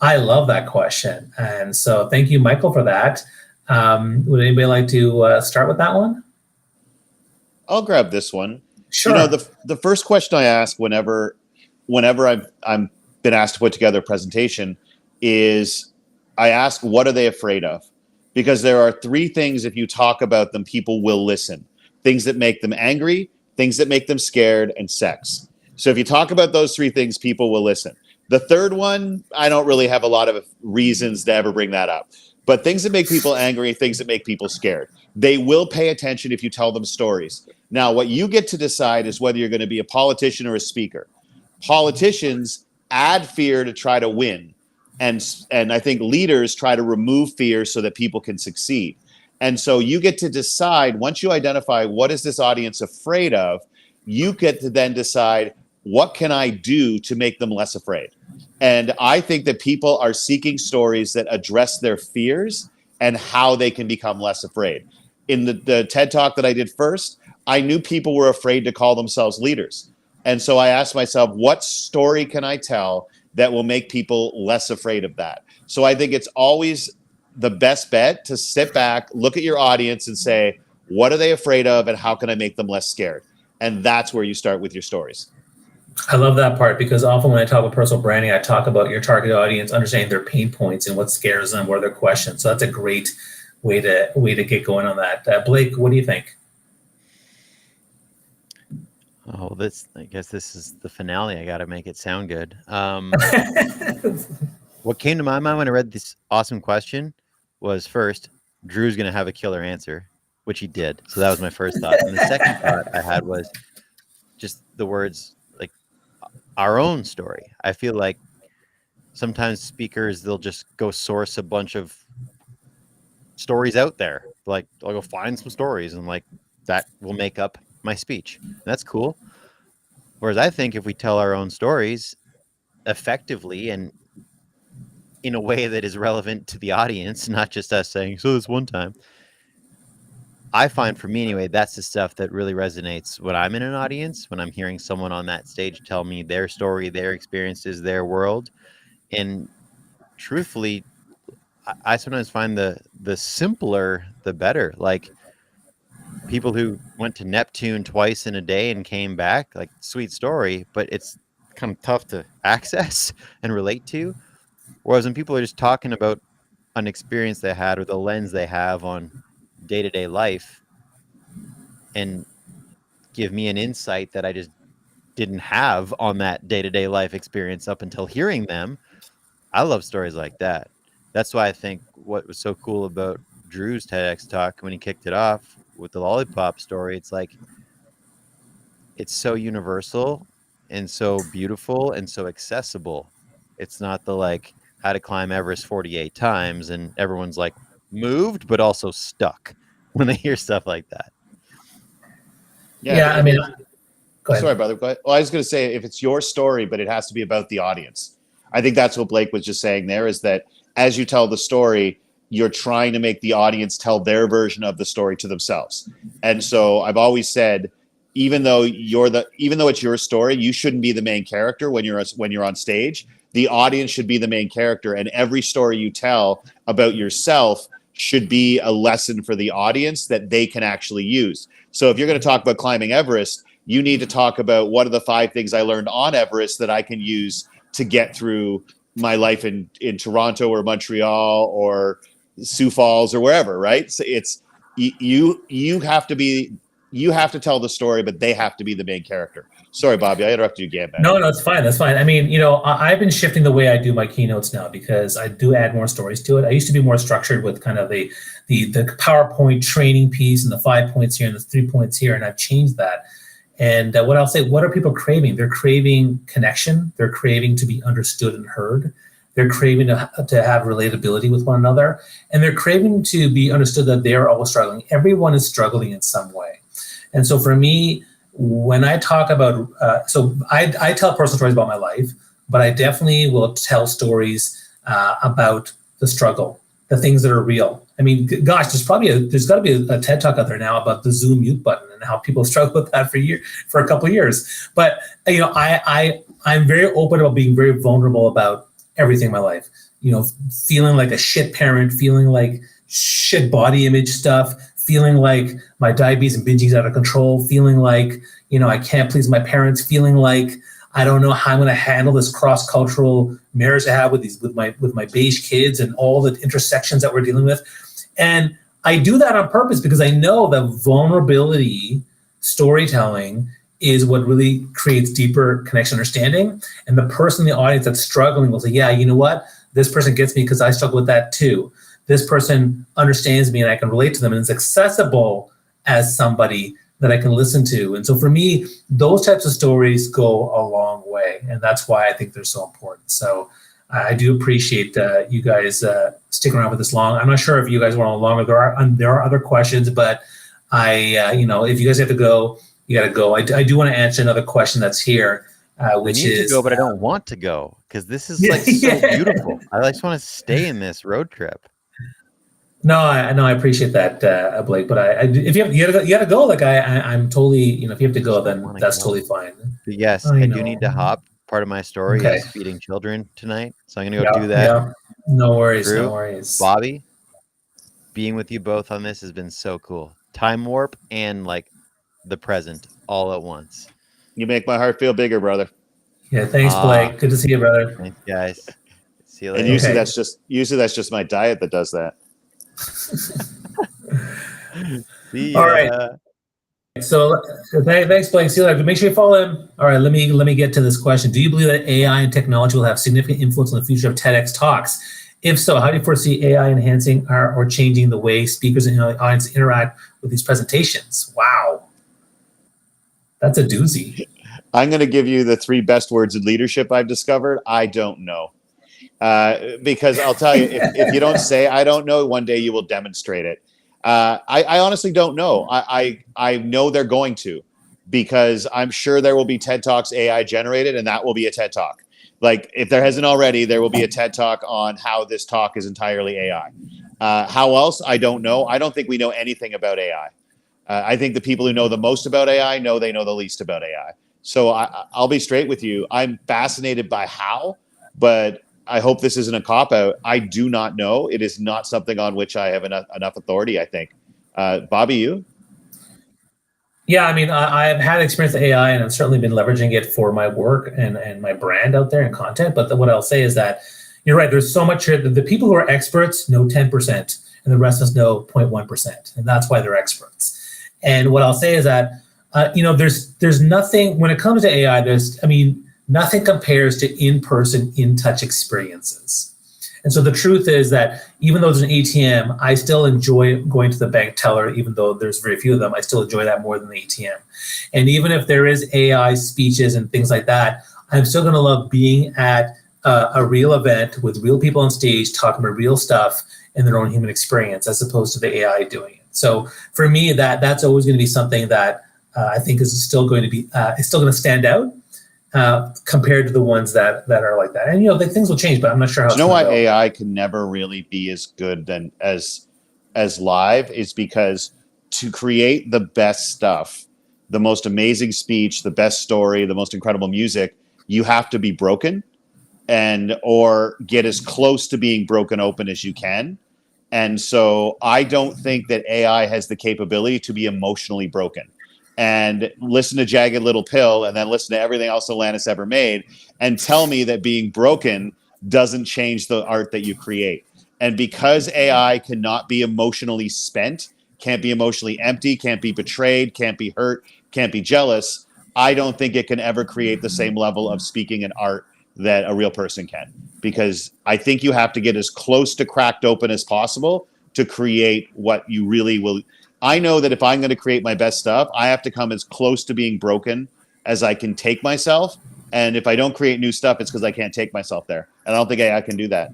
I love that question. And so thank you, Michael, for that. Would anybody like to start with that one? I'll grab this one. Sure. You know, the first question I ask whenever I'm been asked to put together a presentation is, I ask, what are they afraid of? Because there are three things, if you talk about them, people will listen. Things that make them angry, things that make them scared, and sex. So if you talk about those three things, people will listen. The third one, I don't really have a lot of reasons to ever bring that up. But things that make people angry, things that make people scared, they will pay attention if you tell them stories. Now, what you get to decide is whether you're going to be a politician or a speaker. Politicians add fear to try to win. And I think leaders try to remove fear so that people can succeed. And so you get to decide, once you identify what is this audience afraid of, you get to then decide, what can I do to make them less afraid? And I think that people are seeking stories that address their fears and how they can become less afraid. In the TED Talk that I did first, I knew people were afraid to call themselves leaders. And so I asked myself, what story can I tell that will make people less afraid of that? So I think it's always the best bet to sit back, look at your audience and say, what are they afraid of and how can I make them less scared? And that's where you start with your stories. I love that part, because often when I talk about personal branding, I talk about your target audience, understanding their pain points and what scares them, what are their questions. So that's a great way to get going on that. Blake, what do you think? Oh, I guess this is the finale. I got to make it sound good. What came to my mind when I read this awesome question was, first, Drew's going to have a killer answer, which he did. So that was my first thought. And the second thought I had was just the words, like, our own story. I feel like sometimes speakers, they'll just go source a bunch of stories out there. Like, I'll go find some stories and like that will make up my speech. And that's cool. Whereas I think if we tell our own stories effectively and in a way that is relevant to the audience, not just us saying, so this one time, I find, for me anyway, that's the stuff that really resonates when I'm in an audience, when I'm hearing someone on that stage tell me their story, their experiences, their world. And truthfully, I sometimes find the simpler, the better. Like, people who went to Neptune twice in a day and came back, like, sweet story, but it's kind of tough to access and relate to. Whereas when people are just talking about an experience they had or the lens they have on day-to-day life and give me an insight that I just didn't have on that day-to-day life experience up until hearing them, I love stories like that. That's why I think what was so cool about Drew's TEDx talk when he kicked it off with the lollipop story, it's like, it's so universal and so beautiful and so accessible. It's not the, like, how to climb Everest 48 times and everyone's like moved but also stuck when they hear stuff like that. Yeah, I mean, go ahead. Sorry, brother. Go ahead. Well, I was going to say, if it's your story, but it has to be about the audience. I think that's what Blake was just saying there, is that as you tell the story, you're trying to make the audience tell their version of the story to themselves. And so I've always said, even though it's your story, you shouldn't be the main character when you're on stage. The audience should be the main character, and every story you tell about yourself should be a lesson for the audience that they can actually use. So if you're going to talk about climbing Everest, you need to talk about, what are the 5 things I learned on Everest that I can use to get through my life in Toronto or Montreal or Sioux Falls or wherever, right? So it's you have to tell the story, but they have to be the main character. Sorry, Bobby, I interrupted you again. No, it's fine. That's fine. I mean, I've been shifting the way I do my keynotes now, because I do add more stories to it. I used to be more structured with kind of the PowerPoint training piece and the 5 points here and the 3 points here, and I've changed that. And what I'll say, what are people craving? They're craving connection. They're craving to be understood and heard. They're craving to have relatability with one another. And they're craving to be understood that they're all struggling. Everyone is struggling in some way. And so for me, when I talk about, I tell personal stories about my life, but I definitely will tell stories about the struggle, the things that are real. I mean, gosh, there's got to be a TED Talk out there now about the Zoom mute button and how people struggle with that for a couple of years. But I'm very open about being very vulnerable about everything in my life. Feeling like a shit parent, feeling like shit body image stuff, feeling like my diabetes and binging is out of control, feeling like I can't please my parents, feeling like I don't know how I'm going to handle this cross-cultural marriage I have with my beige kids and all the intersections that we're dealing with. And I do that on purpose because I know that vulnerability storytelling is what really creates deeper connection, understanding. And the person in the audience that's struggling will say, yeah, you know what? This person gets me because I struggle with that too. This person understands me and I can relate to them, and it's accessible as somebody that I can listen to. And so for me, those types of stories go a long way. And that's why I think they're so important. So I do appreciate you guys sticking around with this long. I'm not sure if you guys want longer. There are other questions, but if you guys have to go, you got to go. I do want to answer another question that's here, which I need is to go, but I don't want to go because this is like so beautiful. I just want to stay in this road trip. No, I appreciate that, Blake. But if you gotta go. Like I'm totally, if you have to go, then that's totally fine. But yes, I do need to hop. Part of my story is feeding children tonight, so I'm gonna go do that. Yeah, no worries, Drew, no worries. Bobby, being with you both on this has been so cool. Time warp and like the present all at once. You make my heart feel bigger, brother. Yeah, thanks, Blake. Good to see you, brother. Thanks, guys. See you later. And usually that's just my diet that does that. All right. So thanks, Blake. See you later. Make sure you follow him. All right. Let me get to this question. Do you believe that AI and technology will have significant influence on the future of TEDx talks? If so, how do you foresee AI enhancing or changing the way speakers and the audience interact with these presentations? Wow, that's a doozy. I'm going to give you the 3 best words in leadership I've discovered. I don't know. Because I'll tell you, if you don't say I don't know, one day you will demonstrate it. I honestly don't know. I know they're going to, because I'm sure there will be TED Talks AI generated, and that will be a TED Talk. Like, if there hasn't already, there will be a TED Talk on how this talk is entirely AI. How else? I don't know. I don't think we know anything about AI. I think the people who know the most about AI know they know the least about AI. So I'll be straight with you. I'm fascinated by how, but I hope this isn't a cop-out. I do not know. It is not something on which I have enough authority, I think. Bobby, you? Yeah, I mean, I've had experience with AI, and I've certainly been leveraging it for my work and my brand out there and content. But what I'll say is that you're right. There's so much here. The people who are experts know 10%, and the rest of us know 0.1%. And that's why they're experts. And what I'll say is that, there's nothing, when it comes to AI, nothing compares to in-person, in-touch experiences. And so the truth is that even though there's an ATM, I still enjoy going to the bank teller, even though there's very few of them. I still enjoy that more than the ATM. And even if there is AI speeches and things like that, I'm still going to love being at a real event with real people on stage talking about real stuff in their own human experience, as opposed to the AI doing it. So for me, that's always going to be something that I think is still going to be, it's still going to stand out. Compared to the ones that are like that. And things will change, but I'm not sure how. You know why AI can never really be as good as live is because to create the best stuff, the most amazing speech, the best story, the most incredible music, you have to be broken or get as close to being broken open as you can. And so I don't think that AI has the capability to be emotionally broken. And listen to Jagged Little Pill and then listen to everything else Alanis ever made and tell me that being broken doesn't change the art that you create. And because AI cannot be emotionally spent, can't be emotionally empty, can't be betrayed, can't be hurt, can't be jealous, I don't think it can ever create the same level of speaking and art that a real person can. Because I think you have to get as close to cracked open as possible to create what you really will. I know that if I'm going to create my best stuff, I have to come as close to being broken as I can take myself. And if I don't create new stuff, it's because I can't take myself there. And I don't think AI can do that.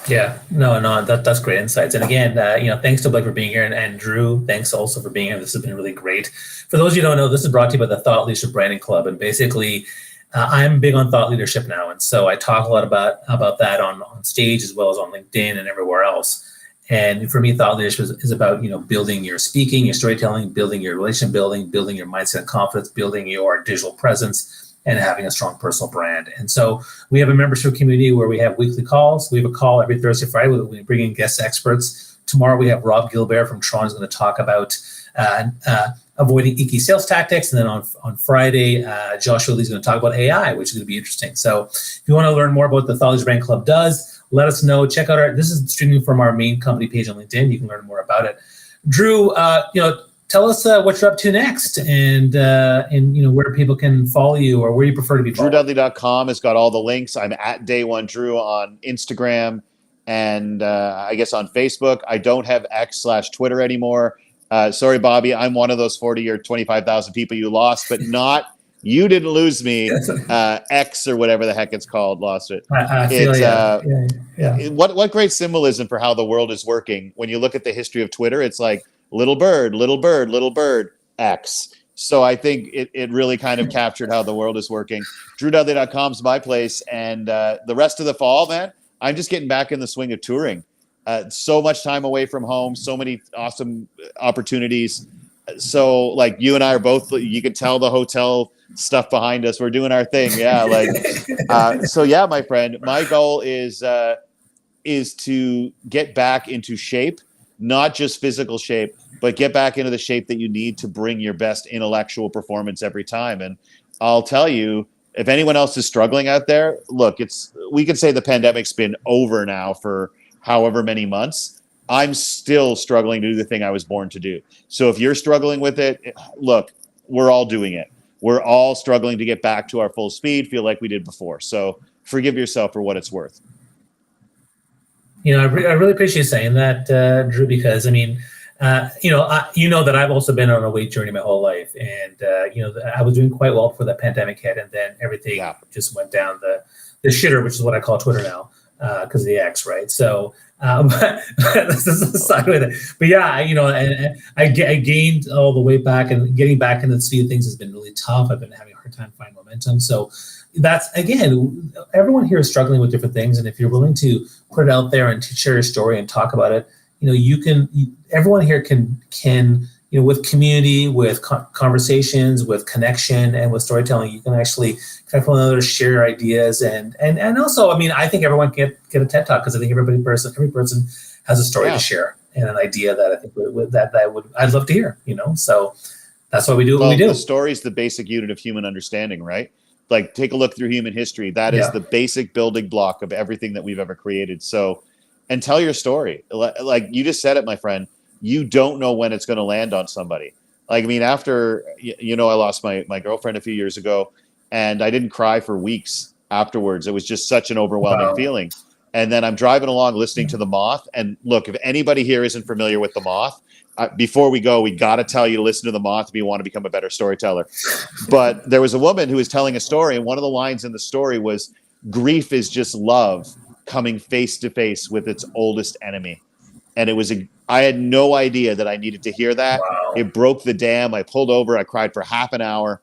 Yeah, no, that's great insights. And again, thanks to Blake for being here, and Drew, thanks also for being here. This has been really great. For those of you who don't know, this is brought to you by the Thought Leadership Branding Club, and basically, I'm big on thought leadership now, and so I talk a lot about that on stage as well as on LinkedIn and everywhere else. And for me, thought leadership is about building your speaking, your storytelling, building your relationship building your mindset and confidence, building your digital presence, and having a strong personal brand. And so we have a membership community where we have weekly calls. We have a call every Thursday, Friday. We bring in guest experts. Tomorrow we have Rob Gilbert from Toronto is going to talk about avoiding icky sales tactics. And then on Friday, Joshua Lee's going to talk about AI, which is going to be interesting. So if you want to learn more about what the Thought Leadership Brand Club does, let us know. Check out this is streaming from our main company page on LinkedIn. You can learn more about it. Drew, tell us what you're up to next, and where people can follow you or where you prefer to be followed. DrewDudley.com has got all the links. I'm at Day One Drew on Instagram and I guess on Facebook. I don't have X/Twitter anymore. Sorry, Bobby. I'm one of those 40 or 25,000 people you lost, but not you didn't lose me. X or whatever the heck it's called, lost it. I feel What great symbolism for how the world is working. When you look at the history of Twitter, it's like little bird, X. So I think it really kind of captured how the world is working. DrewDudley.com is my place. And the rest of the fall, man, I'm just getting back in the swing of touring. So much time away from home, so many awesome opportunities. So like you and I are both, you can tell the hotel stuff behind us. We're doing our thing. Yeah. So yeah, my friend, my goal is to get back into shape, not just physical shape, but get back into the shape that you need to bring your best intellectual performance every time. And I'll tell you, if anyone else is struggling out there, look, we could say the pandemic's been over now for however many months. I'm still struggling to do the thing I was born to do. So if you're struggling with it, look, we're all doing it. We're all struggling to get back to our full speed, feel like we did before. So forgive yourself for what it's worth. I really appreciate you saying that, Drew, because I mean, that I've also been on a weight journey my whole life, and I was doing quite well before the pandemic hit, and then everything just went down the shitter, which is what I call Twitter now, because of the X, right? So, but this is a side with it. But yeah, and I gained all the way back, and getting back into the speed of things has been really tough. I've been having a hard time finding momentum. So that's, again, everyone here is struggling with different things, and if you're willing to put it out there and to share your story and talk about it, everyone here can with community, with conversations, with connection, and with storytelling, you can actually connect with one another, share ideas, and also, I mean, I think everyone can get a TED Talk, because I think every person has a story to share and an idea that I think I'd love to hear. So that's why we do what we do. The story is the basic unit of human understanding, right? Like, take a look through human history. That is the basic building block of everything that we've ever created. So, and tell your story. Like you just said it, my friend. You don't know when it's going to land on somebody. Like, I mean, after, I lost my girlfriend a few years ago, and I didn't cry for weeks afterwards. It was just such an overwhelming feeling. And then I'm driving along listening to The Moth. And look, if anybody here isn't familiar with The Moth, before we go, we got to tell you to listen to The Moth if you want to become a better storyteller. But there was a woman who was telling a story, and one of the lines in the story was, grief is just love coming face to face with its oldest enemy. And I had no idea that I needed to hear that. Wow. It broke the dam. I pulled over. I cried for half an hour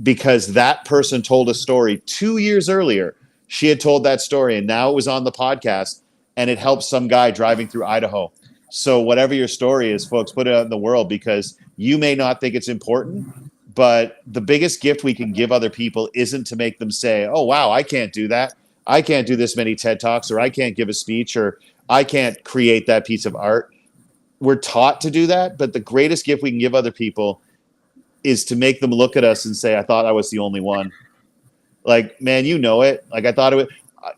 because that person told a story 2 years earlier. She had told that story, and now it was on the podcast, and it helped some guy driving through Idaho. So whatever your story is, folks, put it out in the world, because you may not think it's important, but the biggest gift we can give other people isn't to make them say, oh, wow, I can't do that. I can't do this many TED Talks, or I can't give a speech, or I can't create that piece of art. We're taught to do that, but the greatest gift we can give other people is to make them look at us and say, I thought I was the only one. Like, man, it. Like, I thought it was.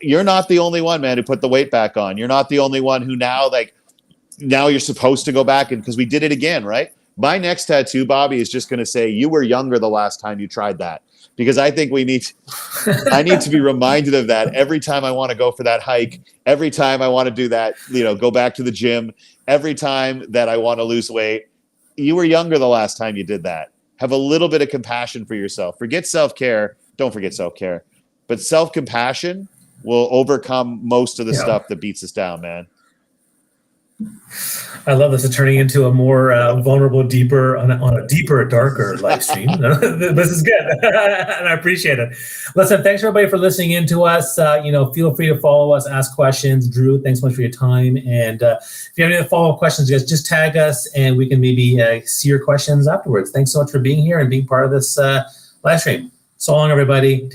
You're not the only one, man, who put the weight back on. You're not the only one who now you're supposed to go back, and because we did it again, right? My next tattoo, Bobby, is just going to say, you were younger the last time you tried that. Because I think I need to be reminded of that every time I want to go for that hike, every time I want to do that, go back to the gym, every time that I want to lose weight. You were younger the last time you did that. Have a little bit of compassion for yourself. Forget self-care. Don't forget self-care. But self-compassion will overcome most of the stuff that beats us down, man. I love this. It's turning into a more vulnerable, deeper, on a deeper, darker live stream. This is good, and I appreciate it. Listen, thanks everybody for listening in to us. Feel free to follow us, ask questions. Drew, thanks so much for your time. And if you have any follow-up questions, guys, just tag us, and we can maybe see your questions afterwards. Thanks so much for being here and being part of this live stream. So long, everybody.